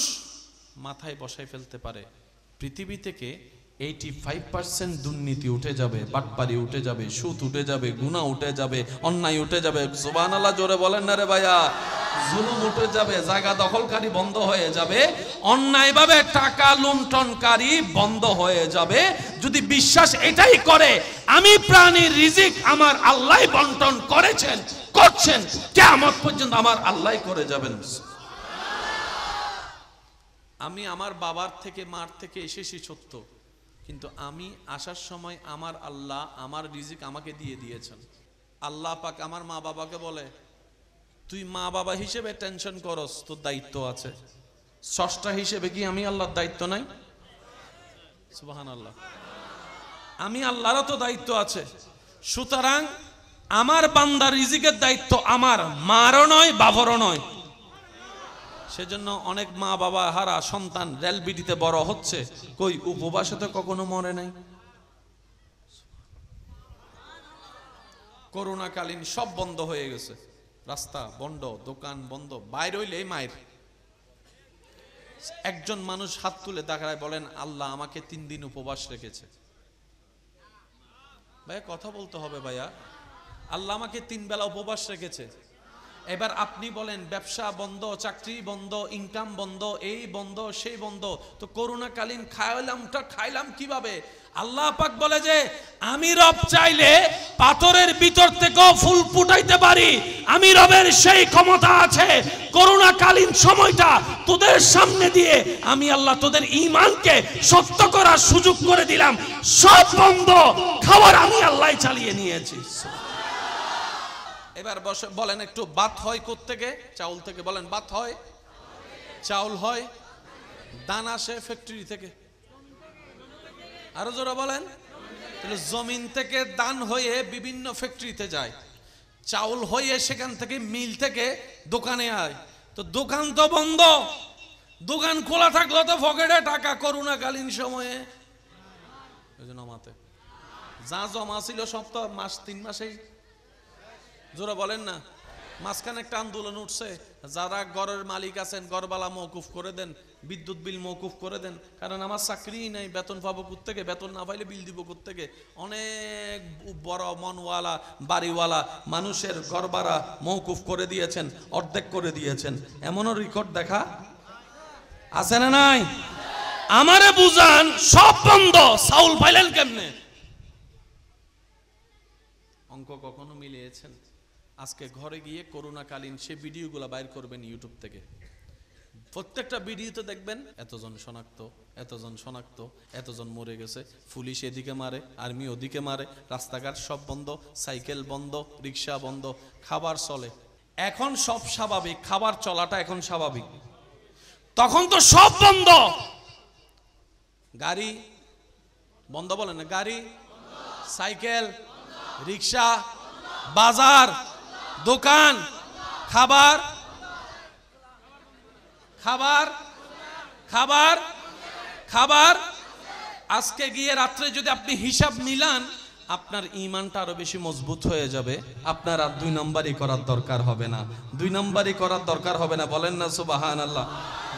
মাথায় বসাই ফেলতে পারে, পৃথিবী থেকে 85% দুর্নীতি উঠে যাবে, বাটপারি উঠে যাবে, সুদ উঠে যাবে, গুনাহ উঠে যাবে, অন্যায় উঠে যাবে। সুবহানাল্লাহ জোরে বলেন না রে ভাইয়া। জুলুম উঠে যাবে, জায়গা দখলকারী বন্ধ হয়ে যাবে, অন্যায়ভাবে টাকা লুণ্ঠনকারী বন্ধ হয়ে যাবে। যদি বিশ্বাস এটাই করে আমি প্রাণীর রিজিক আমার আল্লাহ বন্টন করেছেন, করছেন, কিয়ামত পর্যন্ত আমার আল্লাহ করে যাবেন। আমি আমার বাবার থেকে মার থেকে এসেছি সত্য, কিন্তু আমি আসার সময় আমার আল্লাহ আমার রিজিক আমাকে দিয়ে দিয়েছেন। আল্লাহ পাক আমার মা বাবাকে বলে, তুই মা বাবা হিসেবে টেনশন করস, তোর দায়িত্ব আছে। স্রষ্টা হিসেবে কি আমি আল্লাহর দায়িত্ব নাই? সুবহানাল্লাহ, আমি আল্লাহরও তো দায়িত্ব আছে। সুতরাং আমার বান্দার রিজিকের দায়িত্ব আমার, মারও নয়, বাবারও নয়। সেজন্য অনেক মা বাবা হারা সন্তান রেলবিডিতে বড় হচ্ছে, কই উপবাসে তো কখনো মরে নাই। করোনাকালীন সব বন্ধ হয়ে গেছে, রাস্তা বন্ধ, দোকান বন্ধ, বাইরে হইলেই মায়ের। একজন মানুষ হাত তুলে দেখায়, বলেন আল্লাহ আমাকে 3 দিন উপবাস রেখেছে। ভাইয়া কথা বলতে হবে ভাইয়া, আল্লাহ আমাকে 3 বেলা উপবাস রেখেছে। এবার আপনি বলেন ব্যবসা বন্ধ, চাকরি বন্ধ, ইনকাম বন্ধ, এই বন্ধ সেই বন্ধ, তো করোনাকালীন খাইলাম কিভাবে? আল্লাহ পাক বলে যে আমি রব চাইলে পাথরের ভিতর থেকেও ফুল ফুটাইতে পারি। আমি রবের সেই ক্ষমতা আছে। করোনাকালীন সময়টা তোদের সামনে দিয়ে আমি আল্লাহ তোদের ঈমানকে সত্য করার সুযোগ করে দিলাম। সব বন্ধ, খাবার আমি আল্লাহ চালিয়ে নিয়েছি। এবার বসে বলেন একটু, ভাত হয় কোত্থেকে? চাউল থেকে। বলেন ভাত হয়, চাউল হয়, দান আসে ফ্যাক্টরি থেকে। আরো জোরে বলেন। তাহলে জমিন থেকে দান হয়ে বিভিন্ন ফ্যাক্টরিতে যায়, চাউল হয়ে সেখান থেকে মিল থেকে দোকানে আয়। তো দোকান তো বন্ধ, দোকান খোলা থাকলো তো পকেটে টাকা, করোনাকালীন সময়ে ওই যে নমাতে যা জমা ছিল সব তো মাস 3 মাসেই জোরা বলেন না। মাঝখানে একটা আন্দোলন উঠছে, যারা ঘরের মালিক আছেন ঘরবালা মওকুফ করে দেন, বিদ্যুৎ বিল মওকুফ করে দেন, কারণ আমার চাকরি নাই, বেতন পাবো কোত্থেকে, বেতন না পাইলে বিল দিব কোত্থেকে। অনেক বড় মনওয়ালা বাড়িওয়ালা মানুষের ঘর ভাড়া মওকুফ করে দিয়েছেন, অর্ধেক করে দিয়েছেন, এমনও রেকর্ড দেখা আছে না নাই? আমারে বুঝান, সব বন্ধ, চাউল পাইলেন কেমনে? অঙ্ক কখনো মিলিয়েছেন? আজকে ঘরে গিয়ে করোনাকালীন সে ভিডিওগুলো বাইর করবেন ইউটিউব থেকে, প্রত্যেকটা ভিডিওতে দেখবেন এতজন শনাক্ত, এতজন শনাক্ত, এতজন মরে গেছে, পুলিশ এদিকে মারে, আর্মি ওদিকে মারে, রাস্তাঘাট সব বন্ধ, সাইকেল বন্ধ, রিক্সা বন্ধ, খাবার চলে। এখন সব স্বাভাবিক, খাবার চলাটা এখন স্বাভাবিক, তখন তো সব বন্ধ। গাড়ি বন্ধ, বলেন না, গাড়ি, সাইকেল, রিক্সা, বাজার, দোকান, খাবার, খাবার, খাবার, খাবার। আজকে গিয়ে রাত্রে যদি আপনি হিসাব মিলান, আপনার ঈমানটা আরো বেশি মজবুত হয়ে যাবে। আপনার আর 2 নম্বরই করার দরকার হবে না, 2 নম্বরই করার দরকার হবে না। বলেন না সুবহানাল্লাহ।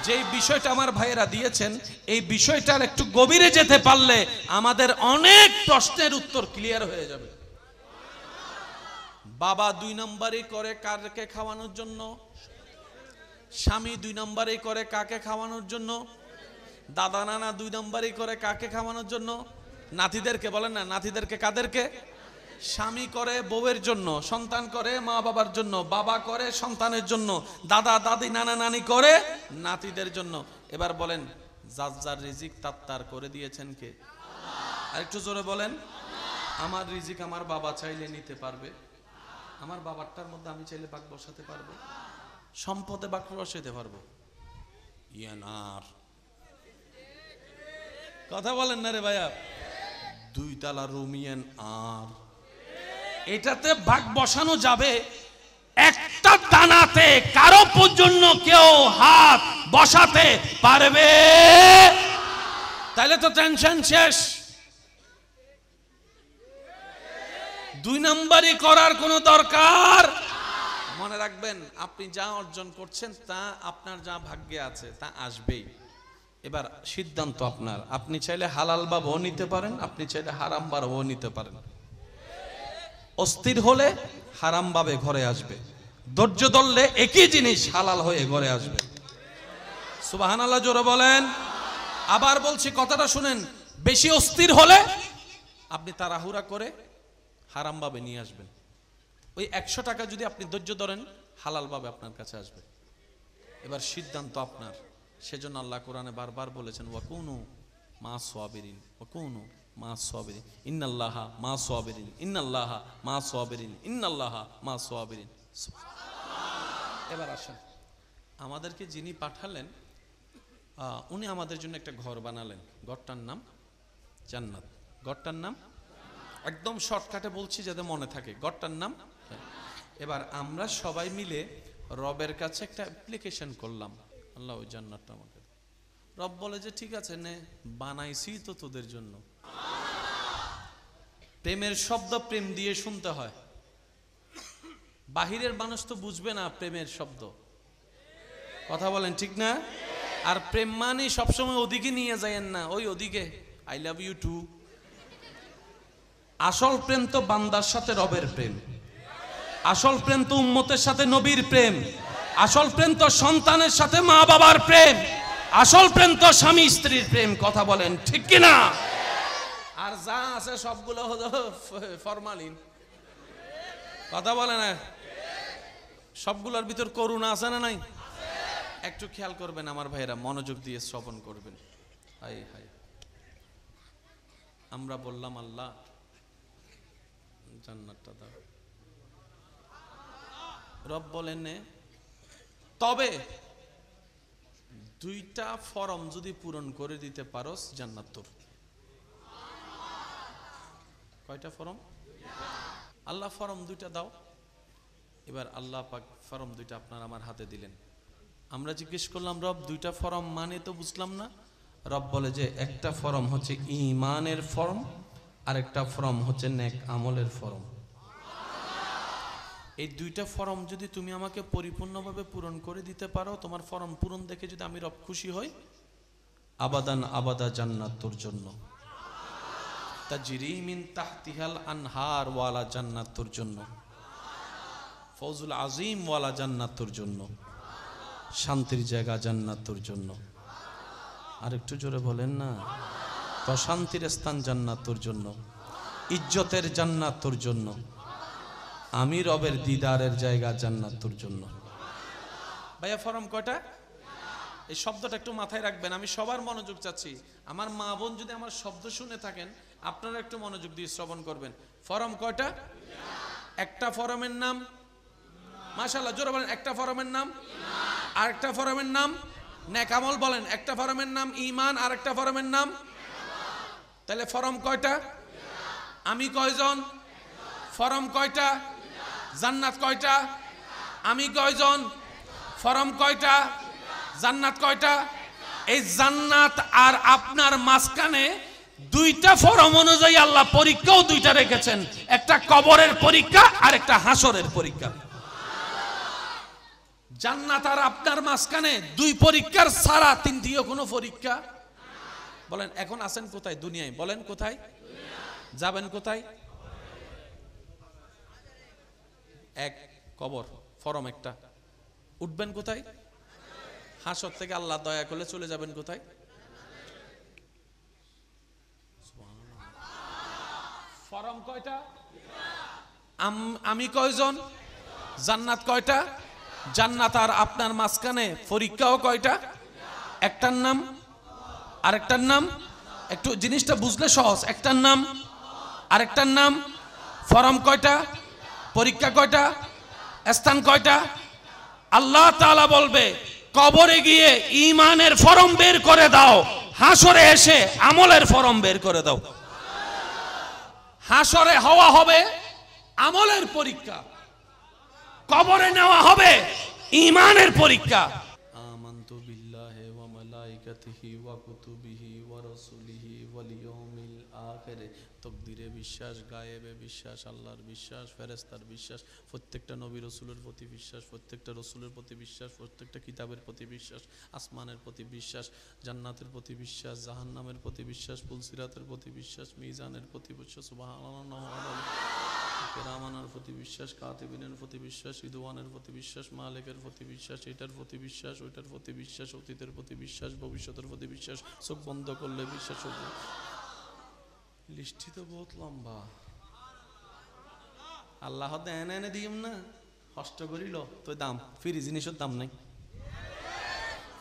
যেই বিষয়টা আমার ভাইয়েরা দিয়েছেন, এই বিষয়টার একটু গভীরে যেতে পারলে আমাদের অনেক প্রশ্নের উত্তর ক্লিয়ার হয়ে যাবে। বাবা 2 নম্বরই করে কাকে খাওয়ানোর জন্য, স্বামী 2 নম্বরই করে কাকে খাওয়ানোর জন্য, দাদা নানা 2 নম্বরই করে কাকে খাওয়ানোর জন্য, নাতিদেরকে, বলেন না, নাতিদেরকে, কাদেরকে? স্বামী করে বউয়ের জন্য, সন্তান করে মা বাবার জন্য, বাবা করে সন্তানের জন্য, দাদা দাদি নানা নানি করে নাতিদের জন্য। এবার বলেন, যার যার রিজিক তার তার করে দিয়েছেন কে? আরেকটু জোরে বলেন। আমার রিজিক আমার বাবা চাইলে নিতে পারবে, আমার বাবারটার মধ্যে আমি চাইলে ভাগ বসাতে পারবো, সম্পদে ভাগ বসাতে পারবো। ইয়ানার কথা বলেন না রে ভাইয়া, 2 তলা রুমিয়ান আর এটাতে ভাগ বসানো যাবে। একটা দানাতে কারো পর্যন্ত কেউ হাত বসাতে পারবে, তাহলে তো টেনশন শেষ। 2 নম্বরই করার কোনো দরকার। মনে রাখবেন, আপনি যা অর্জন করছেন তা আপনার যা ভাগ্যে আছে তা আসবেই। এবার সিদ্ধান্ত আপনার, আপনি চাইলে হালাল ভাবেও নিতে পারেন, আপনি চাইলে হারাম ভাবেও নিতে পারেন। অস্থির হলে হারাম ভাবে ঘরে আসবে, ধৈর্য ধরলে একই জিনিস হালাল হয়ে ঘরে আসবে। সুবহানাল্লাহ জোরে বলেন। আবার বলছি, কথাটা শুনেন, বেশি অস্থির হলে আপনি তাড়াহুড়া করে হারাম ভাবে নিয়ে আসবেন। ওই 100 টাকা যদি আপনি ধৈর্য ধরেন, হালাল ভাবে আপনার কাছে আসবে। এবার সিদ্ধান্ত আপনার। সেজন্য আল্লাহ কোরআনে বারবার বলেছেন, ওয়াকুনু মা সাবিরিন, ওয়াকুনু মা সাবিরিন, ইন্নাল্লাহা মা সাবিরিন, ইন্নাল্লাহা মা সাবিরিন, ইন্নাল্লাহা মা সাবিরিন। এবার আসেন, আমাদেরকে যিনি পাঠালেন উনি আমাদের জন্য একটা ঘর বানালেন, ঘরটার নাম জান্নাত। ঘরটার নাম একদম শর্টকাটে বলছি যাতে মনে থাকে, ঘরটার নাম। এবার আমরা সবাই মিলে রবের কাছে একটা অ্যাপ্লিকেশন করলাম, আল্লাহ ওই জান্নাতটা আমাকে। রব বলে যে ঠিক আছে নে, বানাইছি তো তোদের জন্য। প্রেমের শব্দ প্রেম দিয়ে শুনতে হয়, বাহিরের মানুষ তো বুঝবে না প্রেমের শব্দ, কথা বলেন ঠিক না? আর প্রেম মানে সবসময় ওদিকে নিয়ে যায়েন না, ওই ওদিকে আই লাভ ইউ টু। আসল প্রেম তো বান্দার সাথে রবের প্রেম, আসল প্রেম তো উম্মতের সাথে নবীর প্রেম, আসল প্রেম তো সন্তানের সাথে মা বাবার প্রেম, আসল প্রেম তো স্বামী স্ত্রীর প্রেম, কথা বলেন ঠিক কিনা? আর যা আছে সবগুলো হলো ফরমালিন, কথা বলে না। সবগুলোর ভিতর করুণা আছে না নাই? একটু খেয়াল করবেন আমার ভাইরা, মনোযোগ দিয়ে শ্রবণ করবেন। হাই হাই, আমরা বললাম আল্লাহ জান্নাতটা দাও, রব বলেন তবে 2টা ফরম যদি পূরণ করে দিতে পারোস জান্নাত তোর। কয়টা ফরম? আল্লাহ ফরম 2টা দাও। এবার আল্লাহ পাক ফরম 2টা আপনার আমার হাতে দিলেন। আমরা জিজ্ঞেস করলাম রব দুইটা ফরম মানে তো বুঝলাম না। রব বলে যে একটা ফরম হচ্ছে ঈমানের ফরম, আর একটা ফরম হচ্ছে নেক আমলের ফরম। এই দুইটা ফরম যদি তুমি আমাকে পরিপূর্ণভাবে পূরণ করে দিতে পারো, তোমার ফরম পূরণ দেখে যদি আমি রব খুশি হই, আবাদান আবাদা জান্নাত তোর জন্য, তাজরি মিন তাহতিহাল আনহার ওয়ালা জান্নাত তোর জন্য, ফৌজুল আজিম ওয়ালা জান্নাত তোর জন্য, শান্তির জায়গা জান্নাত তোর জন্য। আর একটু জোরে বলেন না, প্রশান্তির স্থান জান্নাত তোর জন্য, ইজ্জতের জান্নাত তোর জন্য, আমি রবের দিদারের জায়গা জান্নাত তোর জন্য। ভাইয়া ফরম কয়টা? এই শব্দটা একটু মাথায় রাখবেন, আমি সবার মনোযোগ চাচ্ছি। আমার মা বোন যদি আমার শব্দ শুনে থাকেন, আপনারা একটু মনোযোগ দিয়ে শ্রবণ করবেন। ফরম কয়টা? একটা ফরমের নাম, মাশাআল্লাহ জোরে বলেন, একটা ফরমের নাম, আর একটা ফরমের নাম নেক আমল। বলেন, একটা ফরমের নাম ঈমান, আর একটা ফরমের নাম। তাহলে ফরম কয়টা? আমি কয়জন? ফরম কয়টা? জান্নাত কয়টা? আমি কয়জন? ফরম কয়টা? জান্নাত কয়টা? এই জান্নাত আর আপনার মাঝখানে দুইটা ফরম অনুযায়ী আল্লাহ পরীক্ষাও দুইটা রেখেছেন, একটা কবরের পরীক্ষা আর একটা হাসরের পরীক্ষা। জান্নাত আর আপনার মাঝখানে দুই পরীক্ষার ছাড়া তৃতীয় কোনো পরীক্ষা। বলেন এখন আছেন কোথায় দুনিয়ায়? বলেন কোথায় যাবেন? কোথায়? এক কবর, ফরম একটা। উঠবেন কোথায়? হাসর থেকে আল্লাহ দয়া করলে চলে যাবেন কোথায়? ফরম কয়টা? আমি কয়জন? জান্নাত কয়টা? জান্নাত আর আপনার মাঝখানে পরীক্ষাও কয়টা? একটার নাম আরেকটার নাম। একটু জিনিসটা বুঝলে সহজ। একটার নাম আরেকটার নাম। ফরম কয়টা? পরীক্ষা কয়টা? স্থান কয়টা? আল্লাহ তাআলা বলবে কবরে গিয়ে ঈমানের ফরম বের করে দাও, হাসরে এসে আমলের ফরম বের করে দাও। হাসরে হওয়া হবে আমলের পরীক্ষা, কবরে নেওয়া হবে ঈমানের পরীক্ষা। আমানতু বিল্লাহি ওয়া মালাইকাতিহি ওয়া কুতুবিহি ওয়া রাসূলিহি ওয়াল ইয়াউমিল আখির। তকদিরে বিশ্বাস, গায়েবে বিশ্বাস, আল্লাহর বিশ্বাস, ফেরেশতার বিশ্বাস, প্রত্যেকটা নবী রাসূলের প্রতি বিশ্বাস, প্রত্যেকটা রাসূলের প্রতি বিশ্বাস, প্রত্যেকটা কিতাবের প্রতি বিশ্বাস, আসমানের প্রতি বিশ্বাস, জান্নাতের প্রতি বিশ্বাস, জাহান্নামের প্রতি বিশ্বাস, পুলসিরাতের প্রতি বিশ্বাস, মিজানের প্রতি বিশ্বাস, সুবহানাল্লাহ, কেরামানের প্রতি বিশ্বাস, কাতিবিনের প্রতি বিশ্বাস, রিদওয়ানের প্রতি বিশ্বাস, মালিকের প্রতি বিশ্বাস, এটার প্রতি বিশ্বাস, ওইটার প্রতি বিশ্বাস, অতীতের প্রতি বিশ্বাস, ভবিষ্যতের প্রতি বিশ্বাস, চোখ বন্ধ করলে বিশ্বাস হবে। লিস্টটি তো বহুত লম্বা। আল্লাহ দেন এনে দিম না, কষ্ট করিল তো দাম। ফ্রি জিনিসের দাম নাই।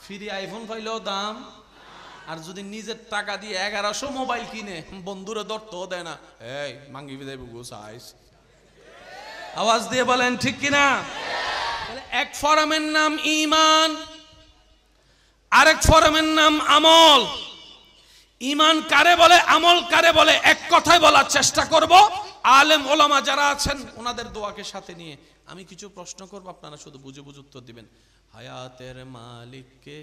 ফ্রি আইফোন পাইলেও দাম, আর যদি নিজের টাকা দিয়ে 1100 মোবাইল কিনে বন্ধুরা ধরতেও দেয় না। এই মাঙ্গি দেব গো সাইজ। আওয়াজ দিয়ে বলেন ঠিক কিনা? এক ফরমের নাম ঈমান, আরেক ফরমের নাম আমল। ঈমান কারে বলে, আমল কারে বলে, এক কথায় বলার চেষ্টা করব। আলেম ওলামা যারা আছেন ওনাদের দোয়াকে সাথে নিয়ে আমি কিছু প্রশ্ন করব, আপনারা শুধু বুঝে বুঝে উত্তর দিবেন। হায়াতের মালিক কে?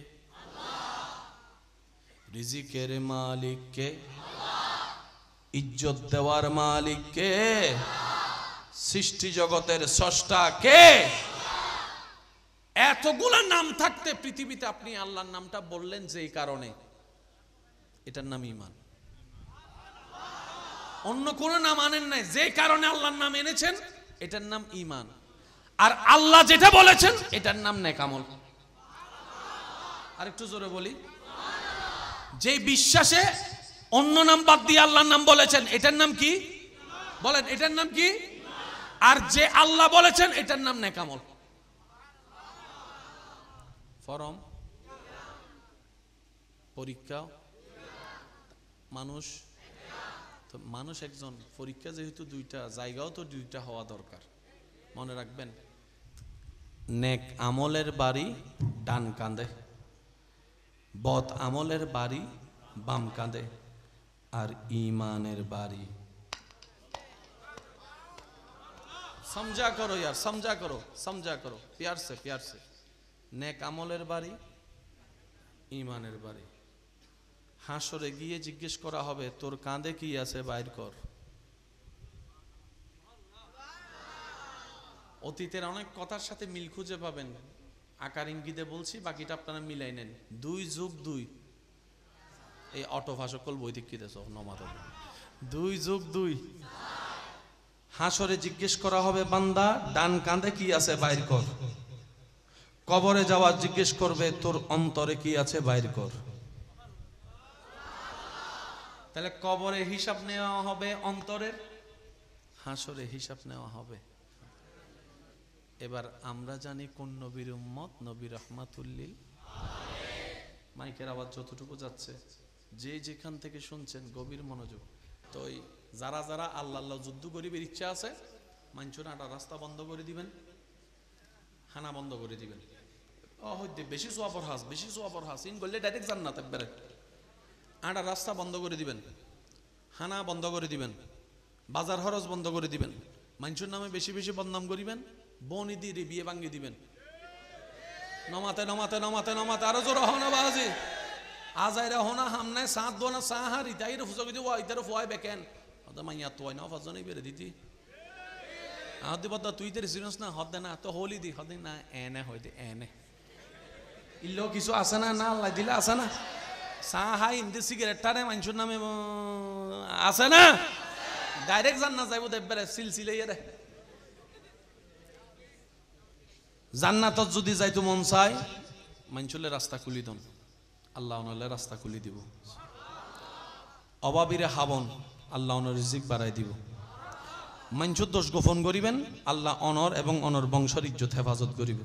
রিজিকের মালিক কে? ইজ্জত দেওয়ার মালিক কে? সৃষ্টি জগতের স্রষ্টা কে? এতগুলা নাম থাকতে পৃথিবীতে আপনি আল্লাহর নামটা বললেন যেই কারণে, এটার নাম ঈমান। অন্য কোন নাম আনেন নাই, যে কারণে আল্লাহর নাম এনেছেন এটার নাম ঈমান। আর আল্লাহ যেটা বলেছেন এটার নাম নেক আমল। আরেকটু জোরে বলি, যে বিশ্বাসে অন্য নাম বাদ দিয়ে আল্লাহর নাম বলেছেন এটার নাম কি? বলেন এটার নাম কি? আর যে আল্লাহ বলেছেন এটার নাম নেক আমল। ফরম, পরীক্ষা, মানুষ তো মানুষ একজন, পরীক্ষা যেহেতু দুইটা, জায়গাও তো দুইটা হওয়া দরকার। মনে রাখবেন, নেক আমলের বাড়ি ডান কাঁধে, বদ আমলের বাড়ি বাম কাঁধে, আর ঈমানের বাড়ি। समझा करो यार, समझा करो, समझा करो, प्यार से, प्यार से। নেক আমলের বাড়ি, ইমানের বাড়ি। হাসরে গিয়ে জিজ্ঞেস করা হবে তোর কাঁধে কি আছে বাইর কর। অতীতের অনেক কথার সাথে মিল খুঁজে পাবেন, আকার ইঙ্গিতে বলছি, বাকিটা আপনারা মিলাই নেন। 2 + 2, এই অটো ভাষকল বৈদিক কি দেশ নমাত 2 + 2। হাসরে জিজ্ঞেস করা হবে বান্দা ডান কাঁধে কি আছে বাইর কর। কবরে যাওয়া জিজ্ঞেস করবে তোর অন্তরে কি আছে বাইর কর। তাহলে কবরে হিসাব নেওয়া হবে অন্তরের, হাসরে হিসাব নেওয়া হবে। এবার আমরা জানি কোন নবীর উম্মত, নবী রাহমাতুল্লিল। মাইকের আওয়াজ যতটুকু যাচ্ছে, যে যেখান থেকে শুনছেন গভীর মনোযোগ। তো যারা যারা আল্লাহ আল্লাহ যুদ্ধ করিবার ইচ্ছা আছে, মাঞ্চুর আটা রাস্তা বন্ধ করে দিবেন, হানা বন্ধ করে দিবেন। বেশি সোয়াবর হাস, বেশি সোয়াবর হাস ইন করলে ডাইরেক্ট জান্নাত একবারে। আটা রাস্তা বন্ধ করে দিবেন, হানা বন্ধ করে দিবেন, বাজার খরচ বন্ধ করে দিবেন, মাঞ্চুর নামে বেশি বেশি বদনাম করিবেন, বনি দিয়ে বিয়ে ভাঙ্গি দিবেন। নমাতে নমাতে নমাতে নমাতে আরো জোর হনা বাজি আজাইরা হনা হামনে সাত দোনা সাহা রিতাইর ফুসক দিব ইতার ফুয়াই বেকেন ওদা মাইয়া তোয় না ফাজনই বেরে দিতি আদি বদা তুই তে সিরিয়াস না হদ না তো হোলি দি হদ না এনে হইতে এনে ইল্লো কিছু আছে না, না আল্লাহ দিলে আছে না। সাহা ইন্দি সিগারেট টারে মানুষের নামে আছে না, ডাইরেক্ট জান না যাইব দেবরে সিলসিলে রে। জান্নাতত যদি যাইতো মন চাই, মানুষের রাস্তা খুলি দন, আল্লাহ ওনালে রাস্তা খুলি দিব। অভাবীরে হাবন, আল্লাহ ওনার রিজিক বাড়াই দিব। মানুষের দোষ গোপন করিবেন, আল্লাহ অনর এবং অনর বংশের ইজ্জত হেফাজত করিব।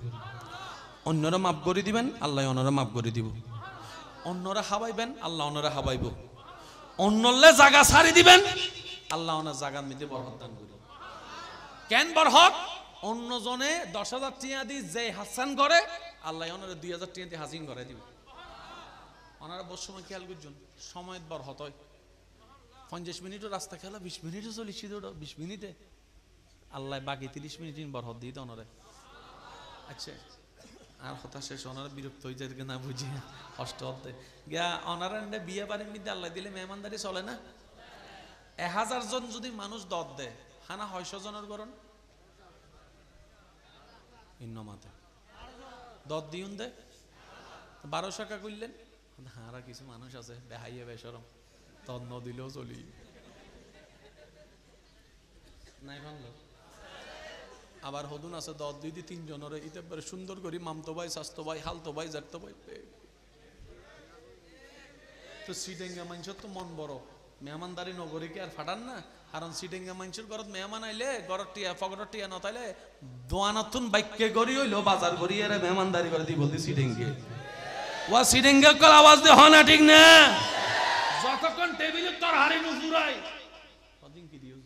অন্যরা মাফ করে দিবেন, আল্লাহ অন্যরা মাফ করে দিব। অন্যরা হাবাইবেন, আল্লাহ অন্যরা হাবাইব। অন্যলে জায়গা ছাড়ি দিবেন, আল্লাহ ওনার জায়গার মধ্যে বরকত দান করিব। কেন বরকত? অন্যজনে 10,000 টিয়া দি যে হাসান করে, আল্লাহ ওনারা 2,000 টিয়া দিয়ে হাসিন করে দিব। ওনারা বহু সময় খেয়াল করছেন, সময়ের বরকত হয়। 50 মিনিটও রাস্তা খেলা 20 মিনিটে চলিছি, 20 মিনিটে আল্লাহ বাকি 30 মিনিট বরকত দিয়ে দেন ওনারে। আচ্ছা, আর কথা শেষ, ওনারা বিরক্ত হয়ে যায় না বুঝি কষ্ট হতে গিয়া। ওনারা বিয়ে বাড়ির মধ্যে আল্লাহ দিলে মেহমানদারি চলে না। 1000 জন যদি মানুষ দত দেয়, হানা 600 জনের গরণ ইন্নমাতে দত দিউন দে 1200 টাকা করলেন। হারা কিছু মানুষ আছে বেহাইয়া বেসরম, তদ ন দিলেও চলি নাই ভাঙলো। আবার হদুন আছে 10-2-3 জনের, ইতে সুন্দর করি মামতো ভাই, স্বাস্থ্য ভাই, হালতো ভাই, জারতো ভাই। তো সিডেঙ্গা মানুষের তো মন বড়, মেহমানদারি নগরীকে আর ফাটান না। কারণ সিডেঙ্গা মানুষের ঘরত মেহমান আইলে ঘরের টিয়া ফগরের টিয়া নতাইলে দোয়ানাতুন বাইকে গড়ি হইলো বাজার গড়ি এর মেহমানদারি করে দি বলতে সিডেঙ্গে ওয়া সিডেঙ্গা কল আওয়াজ দে হনা ঠিক না। যতক্ষণ টেবিলে তোর হাড়ি নুজুরাই কদিন কি দিও।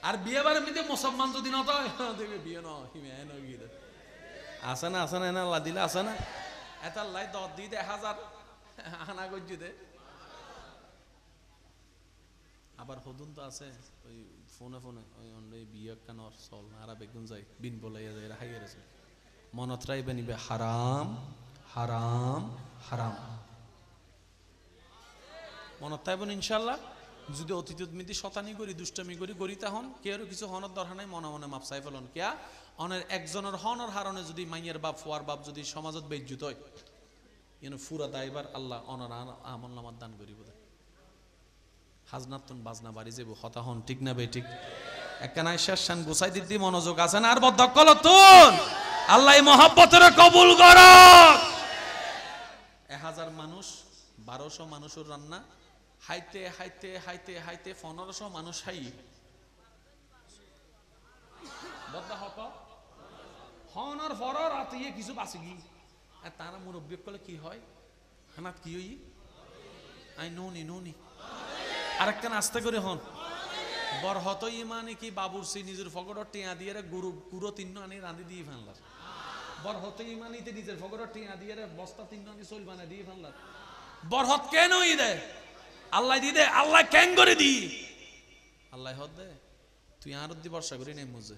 আর বিয়ে বাড়ির মধ্যে মুসলমান যদি না হয় দেখবে বিয়ে না হিমেন গিয়ে আসে না, আসে না, না আল্লাহ দিলে আসে না। এত আল্লাহ 10 দিয়ে 1000 আনা গজ্জি দে। আবার হদুন তো আছে ওই ফোনে ফোনে ওই বিয়ে কানর চল আরা বেগুন যাই বিন বলাইয়া যায় হাইয়ে আছে মনত রাইবে নিবে হারাম হারাম হারাম মনত রাইবেন ইনশাআল্লাহ। যদি অতীত মিতি শতানি করি, দুষ্টামি করি, গরিতা হন কেউ কিছু হনের দরকার নাই, মনে মনে মাপ চাই ফেলন কিয়া অনের একজনের হনের হারণে যদি মাইয়ের বাপ ফুয়ার বাপ যদি সমাজত বেজ্জুত হয়, ফুরা দায়বার আল্লাহ অনর আমল নামার দান করিব। হাজনাতুন বাজনা বাড়ি যাবো হতা হন ঠিক না বে ঠিক একখানা শেষান গুছাই দিদি মনোযোগ আছে না। আর বদ্ধকলতুন আল্লাহ মহব্বতের কবুল কর। 1000 মানুষ 1200 মানুষের রান্না হাইতে হাইতে হাইতে হাইতে 1500 মানুষ হাই বদ্ধ হত হনর ফর রাতে কিছু বাঁচি গি। আর তারা মুরব্বী কলে কি হয় হানাত কি হই আই নুনি নুনি আরেকখান আস্তে করে হন বরহত ইমানে কি বাবুরসি নিজের ফকটর টিয়া দিয়ে গুরু গুরু 3 আনি রাঁধি দিয়ে ফেললার। বরহত ইমানিতে নিজের ফকটর টিয়া দিয়ে বস্তা 3 আনি চল বানা দিয়ে ফেললার। বরহত কেন ই দে আল্লাহ দি দে, আল্লাহ কেন করে দি আল্লাহ হদ দে তুই আর দি বর্ষা করি নেই মুজে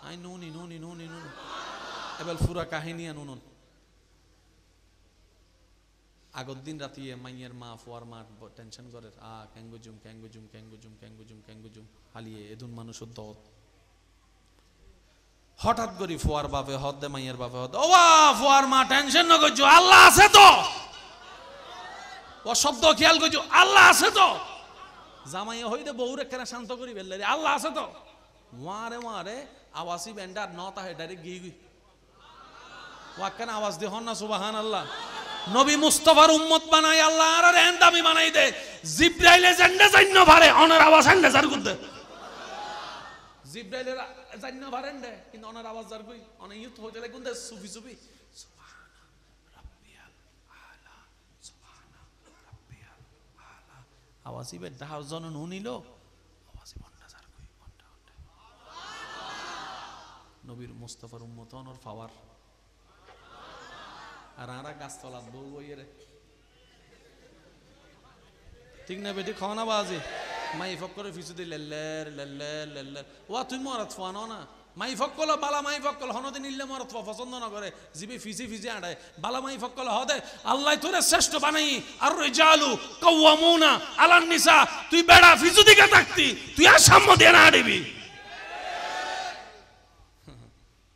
আই নুনি নুনি নুনি নুন এবার পুরা কাহিনী নুন আগর দিন রাতি মাইয়ের মা ফুয়ার মা টেনশন করে ক্যাঙ্গুজুম ক্যাঙ্গুজুম ক্যাঙ্গুজুম ক্যাঙ্গুজুম ক্যাঙ্গুজুম হালিয়ে এদুন মানুষের দত হঠাৎ করে ফুয়ার বাপে হদ দে মাইয়ের বাপে হদ ও ফুয়ার মা টেনশন না করছো আল্লাহ আছে তো ও শব্দ খেয়াল করছো আল্লাহ আছে তো জামাইয়া হইতে বউরে কেন শান্ত করি বেললে আল্লাহ আছে তো মারে মারে আওয়াজই ব্যান্ডার নতা হে ডাইরেক্ট গিয়ে ওয়াক্কান আওয়াজ দি হন না সুবহানাল্লাহ নবী মুস্তাফার উম্মত বানাই আল্লাহ আর এন্ড আমি বানাই দে জিব্রাইল এজেন্ডা জান্ন ভারে অনার আওয়াজ এন্ড জার করতে জিব্রাইলের জান্ন ভারেন দে কিন্তু অনার আওয়াজ জার কই অনে ইউত হইতে লাগুন দে সুফি সুফি সুবহানা রাব্বিয়াল আলা সুবহানা রাব্বিয়াল আলা আওয়াজই বে দাও জন নুনিলো আওয়াজই বন্ডা জার কই বন্ডা বন্ডা নবীর মুস্তাফার উম্মত অনর পাওয়ার আর আরা গাছতলা বউ বইয়েরে ঠিক না বেটি খাওয়া বাজি মাই ফক করে ফিসু দি লেল্লের লেল্লের লেল্লের ওয়া তুই মরত ফানো না মাই ফক কল বালা মাই ফক কল হনদিন ইল্লে মরত পছন্দ না করে জিবি ফিসি ফিসি আড়ায় বালা মাই ফক কল হদে আল্লাহ তোরে শ্রেষ্ঠ বানাই আর রিজালু কাওয়ামুনা আলান নিসা তুই বেড়া ফিসু দিকে থাকতি তুই আর সাম্য দিয়ে না আড়িবি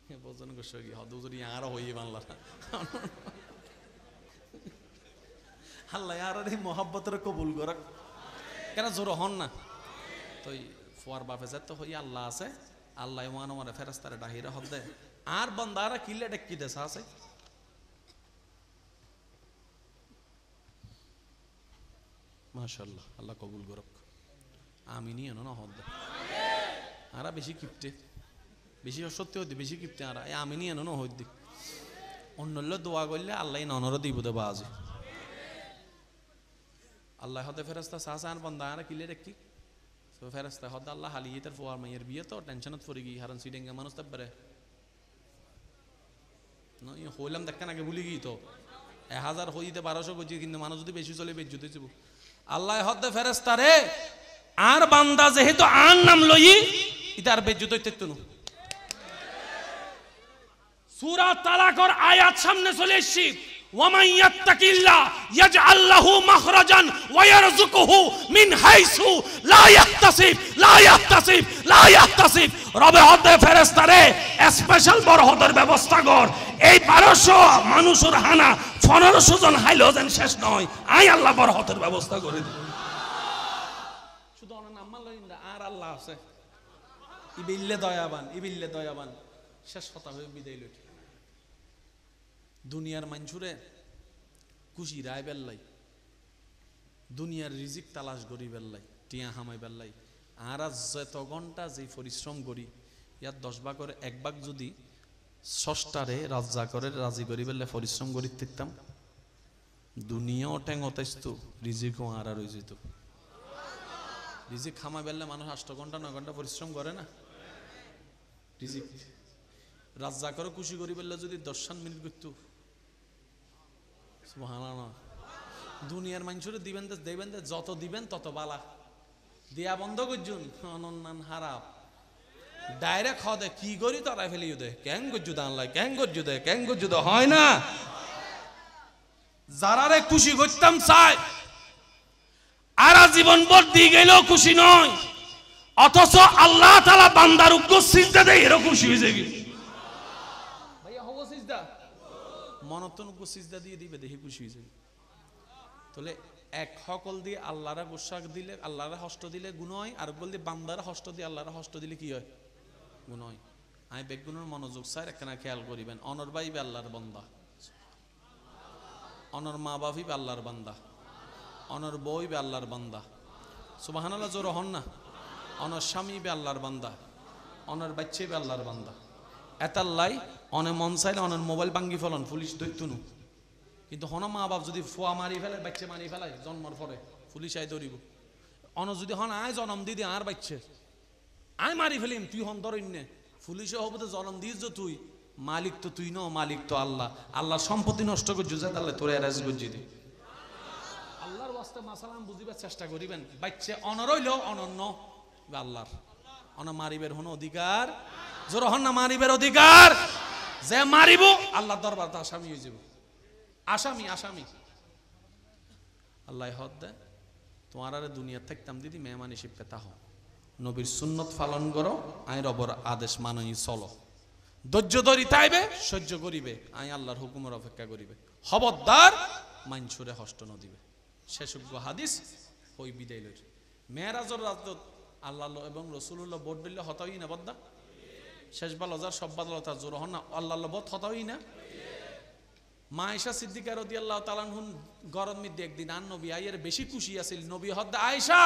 হে বজন গোসগি হদুজরি আর হই বাংলা আল্লাহ আর এই মোহাব্বতের কবুল করক কেন জোর হন না তো ফুয়ার বাপে তো হই আল্লাহ আছে আল্লাহ ওয়ান ওয়ান ফেরেশতারে ডাহিরে হদ দে আর বান্দারা কিলে ডেকি দেশা আছে মাশাআল্লাহ আল্লাহ কবুল করক আমিনি এনো হদ দে আরা বেশি কিপটে বেশি সত্যি হদি বেশি কিপটে আরা আমিনি এনো হদ দি অন্যল্য দোয়া করলে আল্লাহ ননর দিব দেবা আজ আল্লাহ হতে ফেরেশতা সাসান বান্দা আর কিলে দেখি সো ফেরেশতা হদ আল্লাহ হালিয়ে তার ফুয়ার মায়ের বিয়ে তো টেনশনত পড়ে গই হারান সিডেঙ্গা মানুষ তাবরে নই হইলাম দেখেন আগে ভুলি গই তো 1000 হইতে 1200 গজি কিন্তু মানুষ যদি বেশি চলে বেজ্জুতে যাব আল্লাহ হদ ফেরেশতা রে আর বান্দা যেহেতু আর নাম লই ইতার বেজ্জুত হইতে না সূরা তালাকর আয়াত সামনে চলে এসেছি ওয়ামান ইয়াত্তাকিল্লাহ ইয়াজআল লাহু মাখরাজান ওয়া ইয়ারযুকুহু মিন হাইসু লা ইয়াহতাসিব লা ইয়াহতাসিব লা ইয়াহতাসিব রবে হদে ফেরেশতারে স্পেশাল বরহদের ব্যবস্থা কর এই 1200 মানুষের হানা 1500 জন হাইলো যেন শেষ নয় আই আল্লাহ বরহদের ব্যবস্থা করে দিই শুধু অন নাম লইন আর আল্লাহ আছে ইবিল্লে দয়াবান শেষ কথা হয়ে বিদায় লই দুনিয়ার মানুষরে খুশি রায় বেল্লাই দুনিয়ার রিজিক তালাশ করি বেল্লাই টিয়া হামাই বেল্লাই আর যত ঘন্টা যে পরিশ্রম করি ইয়ার 10 ভাগের 1 ভাগ যদি ষষ্ঠারে রাজা করে রাজি করি বেললে পরিশ্রম করি দিতাম দুনিয়াও ঠ্যাং হতাইতো রিজিকও আর রয়ে যেত রিজিক খামাই বেললে মানুষ 8 ঘন্টা 9 ঘন্টা পরিশ্রম করে না রিজিক রাজা করে খুশি করি বেললে যদি 10 মিনিট করতো সুবহানাল্লাহ দুনিয়ার মানুষরে দিবেন যত দিবেন তত বালা দিয়া বন্ধ করছুন অনন্যান হারাপ ডাইরেক্ট হদে কি করি তারাই ফেলিও দে ক্যাং গজ্জু দান লাই ক্যাং গজ্জু দে হয় না যারারে খুশি করতাম চাই আর জীবন ভর দিয়ে গেলেও খুশি নয় অথচ আল্লাহ তাআলা বান্দার উপর সিজদা দেয় এরকম খুশি হয়ে যায় ভাইয়া হবো সিজদা মনতন উপর সিজদা দিয়ে দিবে দেখি খুশি হয়ে যায় তাহলে এক হকল দিয়ে আল্লাহর গুসা দিলে আল্লাহর হস্ত দিলে গুণ হয় আর বল দিয়ে বান্দার হস্ত দিয়ে আল্লাহর হস্ত দিলে কি হয় গুণ হয় আমি বেগুনের মনোযোগ স্যার একখানা খেয়াল করিবেন অনর ভাইবে আল্লাহর বান্দা অনর মা বাপিবে আল্লাহর বান্দা অনর বইবে আল্লাহর বান্দা সুবহানাল্লাহ জোর হন না অনর স্বামী বে আল্লাহর বান্দা অনর বাচ্চা বে আল্লাহর বান্দা এতাল্লাই অনে মন চাইলে অনের মোবাইল ভাঙ্গি ফেলন পুলিশ দৈত্যনু কিন্তু হন মা বাপ যদি ফুয়া মারি ফেলে বাচ্চা মারি ফেলায় জন্মর পরে পুলিশ আই ধরিব অন যদি হন আয় জন্ম দিদি আর বাচ্চা আয় মারি ফেলিম তুই হন ধরিনে পুলিশে হবো তো জন্ম দিস যে তুই মালিক তো তুই ন মালিক তো আল্লাহ আল্লাহ সম্পত্তি নষ্ট করছো যে তাহলে তোরে অ্যারেস্ট করছি দি আল্লাহর ওয়াস্তে মাসালাম বুঝিবার চেষ্টা করিবেন বাচ্চা অনর হইল অনন্য আল্লাহর অন মারিবের হন অধিকার জোর হন না মারিবের অধিকার, যে মারিব আল্লাহ দরবার আসামি হয়ে যাব, আসামি আসামি। আল্লাহ হদ দেয় তোমার আরে দুনিয়া থাকতাম দিদি মেহমান হিসেবে পেতা হও, নবীর সুন্নত পালন করো, আই রবর আদেশ মানই চলো, ধৈর্য ধরি তাইবে সহ্য করিবে, আই আল্লাহর হুকুমের অপেক্ষা করিবে, খবরদার মাইনসুরে হস্ত ন দিবে। শেষজ্ঞ হাদিস ওই বিদায় লই। মেরাজর রাতত আল্লাহ এবং রসুল্লাহ বোট দিলে হতাই না বদ্দা, শেষ বালজার সব বাদলতা জোর হন না আল্লাহ বোধ হতাই না। মা আয়েশা সিদ্দিকা রাদিয়াল্লাহু তাআলা আনহা গরম মধ্যে একদিন আন নবী আইয়ের বেশি খুশি আছিল, নবী হদ আয়েশা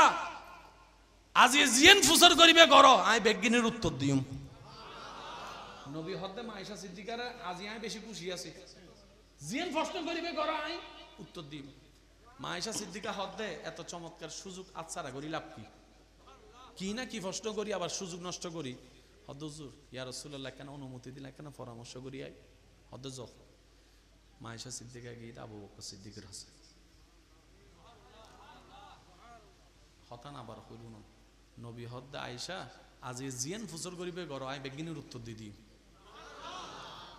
আজি জিয়ান ফুসর করিবে করো, আই বেগিনের উত্তর দিম। নবী হদ মা আয়েশা সিদ্দিকার আজি আই বেশি খুশি আছি, জিয়ান প্রশ্ন করিবে করো, আই উত্তর দিম। মা আয়েশা সিদ্দিকা হদ এত চমৎকার সুযোগ আচ্ছারা করি লাভ কি, কি না কি প্রশ্ন করি আবার সুযোগ নষ্ট করি। হদ হুজুর ইয়া রাসূলুল্লাহ কেন অনুমতি দিলা, কেন পরামর্শ করি আই। হদ জ মা আয়েশা সিদ্দিকা গিয়ে আবু বকর সিদ্দিকের হাসে হতান আবার হইল না। নবী হদ আয়েশা আজি জিয়ান ফুসর করিবে গড়, আই বেগিনের উত্তর দি দিই।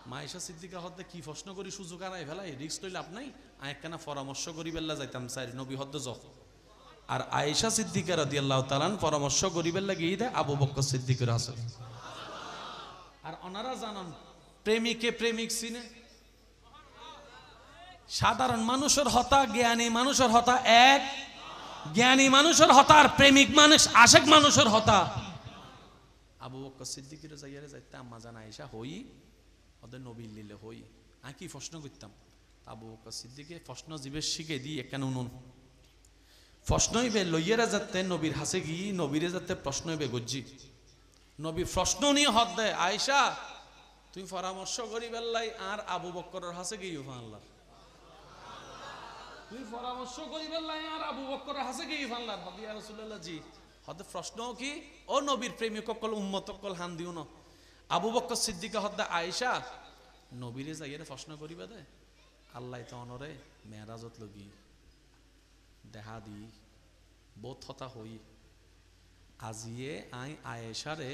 মা আয়েশা সিদ্দিকা হদ কি প্রশ্ন করি সুযোগ আনাই ফেলাই, রিস্ক লইলে লাভ নাই, আই একখানা পরামর্শ করি বেল্লা যাইতাম চাই। নবী হদ জ আর আয়েশা সিদ্দিকা রাদিয়াল্লাহু তাআলা পরামর্শ করিবেন লাগি দে আবু বকর সিদ্দিকের হাসে। আর ওনারা জানান প্রেমিকে প্রেমিক চিনে, সাধারণ মানুষের হতা জ্ঞানী মানুষের হতা এক, জ্ঞানী মানুষের হতা আর প্রেমিক মানুষ আশেক মানুষের হতা। আবু বকর সিদ্দিকের যাইয়ারে যাইতে আম্মা জান আয়েশা হই ওদের নবী লিলে হই, আমি কি প্রশ্ন করতাম। আবু বকর সিদ্দিকে প্রশ্ন জীবের শিখে দিই কেন নুন প্রশ্ন হইবে লইয়েরা যাতে নবীর হাসে গিয়ে নবীরে যাতে প্রশ্ন হইবে গজ্জি। নবী প্রশ্ন নিয়ে হদ দেয় আয়েশা তুমি পরামর্শ করি বেল্লাই আর আবু বকরের হাসে গিয়ে আল্লাহ, তুমি পরামর্শ করি বেল্লাই আর আবু বকরের হাসে গিয়ে আল্লাহ। হদ ইয়া রাসূলুল্লাহ জি। হদ প্রশ্ন কি ও নবীর প্রেমিক কল উম্মত কল হান দিও না। আবু বকর সিদ্দিকা হদ আয়েশা নবীরে যাইয়ে প্রশ্ন করিবে দে আল্লাহ তো অনরে মেরাজত লগি দেখা দি বোধ হতা হই, আজিয়ে আই আয়েশারে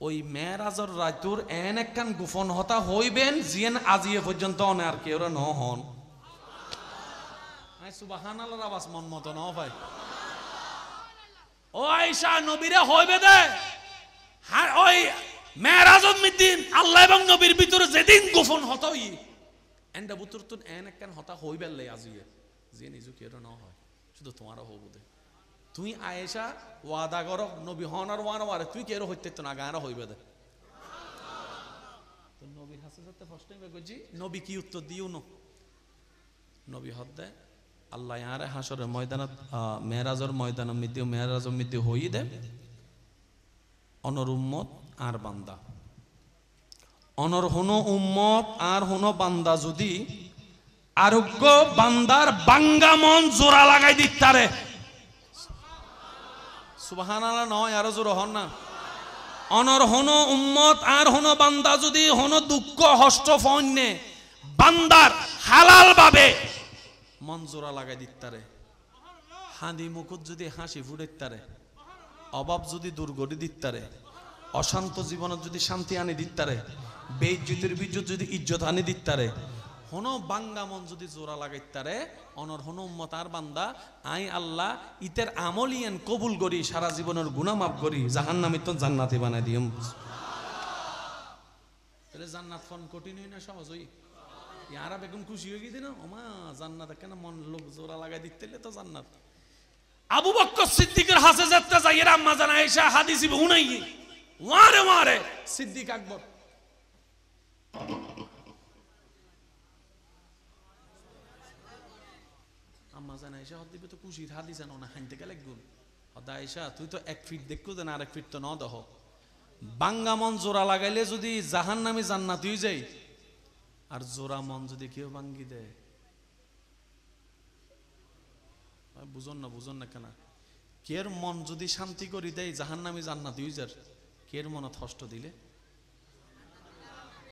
ওই মেরাজর রাতুর এন একখান গোপন হতা হইবেন জিয়েন আজিয়ে পর্যন্ত অনে আর কেউ ন হন। আই সুবহানাল্লাহর আওয়াজ মন মতো ন ভাই। ও আয়েশা নবীরে হইবে দে হ্যাঁ ওই মেরাজত মিদিন আল্লাহ এবং নবীর ভিতরে যেদিন গোপন হতা হই এন্ডা বুতুর তুন এন একখান হতা হইবেন লাই আজিয়ে জিয়ে নিজু কেউ ন হয়, শুধু তোমারও হবো দে। তুই আয়েশা ওয়াদা করো নবী হনার ওয়ান ওয়ারে তুই কেরো হইতে তো না গাঁরা হইবে দে। তো নবীর হাসে যাতে প্রশ্ন গজি নবী কি উত্তর দিও ন। নবী হদ দেয় আল্লাহ আরে হাসরের ময়দানত মেরাজর ময়দান মধ্যে মেরাজর মধ্যে হই দে অনর উম্মত আর বান্দা, অনর হনো উম্মত আর হনো বান্দা যদি আরোগ্য বান্দার বাঙ্গা মন জোড়া লাগাই দিতারে সুবহানাল্লাহ নয় আরো জোর হন না। অনর হনো উম্মত আর হনো বান্দা যদি হনো দুঃখ হষ্ট ফন্যে বান্দার হালাল ভাবে মন জোড়া লাগাই দিতারে, হাঁদি মুখত যদি হাসি ফুটাইতারে, অভাব যদি দূর করে দিতারে, অশান্ত জীবনত যদি শান্তি আনি দিতারে, বেইজ্জতের বিজ্জত যদি ইজ্জত আনি দিতারে, হনো বাঙ্গা মন যদি জোড়া লাগাইতারে অনর হনো উম্মত আর বান্দা আই আল্লাহ ইতের আমলিয়ান কবুল করি সারা জীবনের গুনাহ মাফ করি জাহান্নামে তো জান্নাতে বানাই দিম। তাহলে জান্নাত ফোন কঠিন হই না সহজ হই, ইয়ারা বেগম খুশি হয়ে গেছে না ওমা জান্নাত কেন মন লোক জোড়া লাগাই দিতে তো জান্নাত। আবু বকর সিদ্দিকের হাসে যাত্রা যাইয়ের আম্মা জান আয়েশা হাদিস হুনাই ওয়ারে ওয়ারে সিদ্দিক আকবর আম্মা জান আয়েশা হদিবে তো খুশির হাদিস আনো না হাইতে গেলে গুণ হদ আয়েশা তুই তো 1 ফিট দেখো দেন আর 1 ফিট তো ন দহ বাঙ্গা মন জোড়া লাগাইলে যদি জাহান্নামী জান্নাত হই যাই আর জোড়া মন যদি কেউ ভাঙ্গি দেয় বুঝন না কেন কের মন যদি শান্তি করি দেয় জাহান্নামী জান্নাত হই যার কের মনত কষ্ট দিলে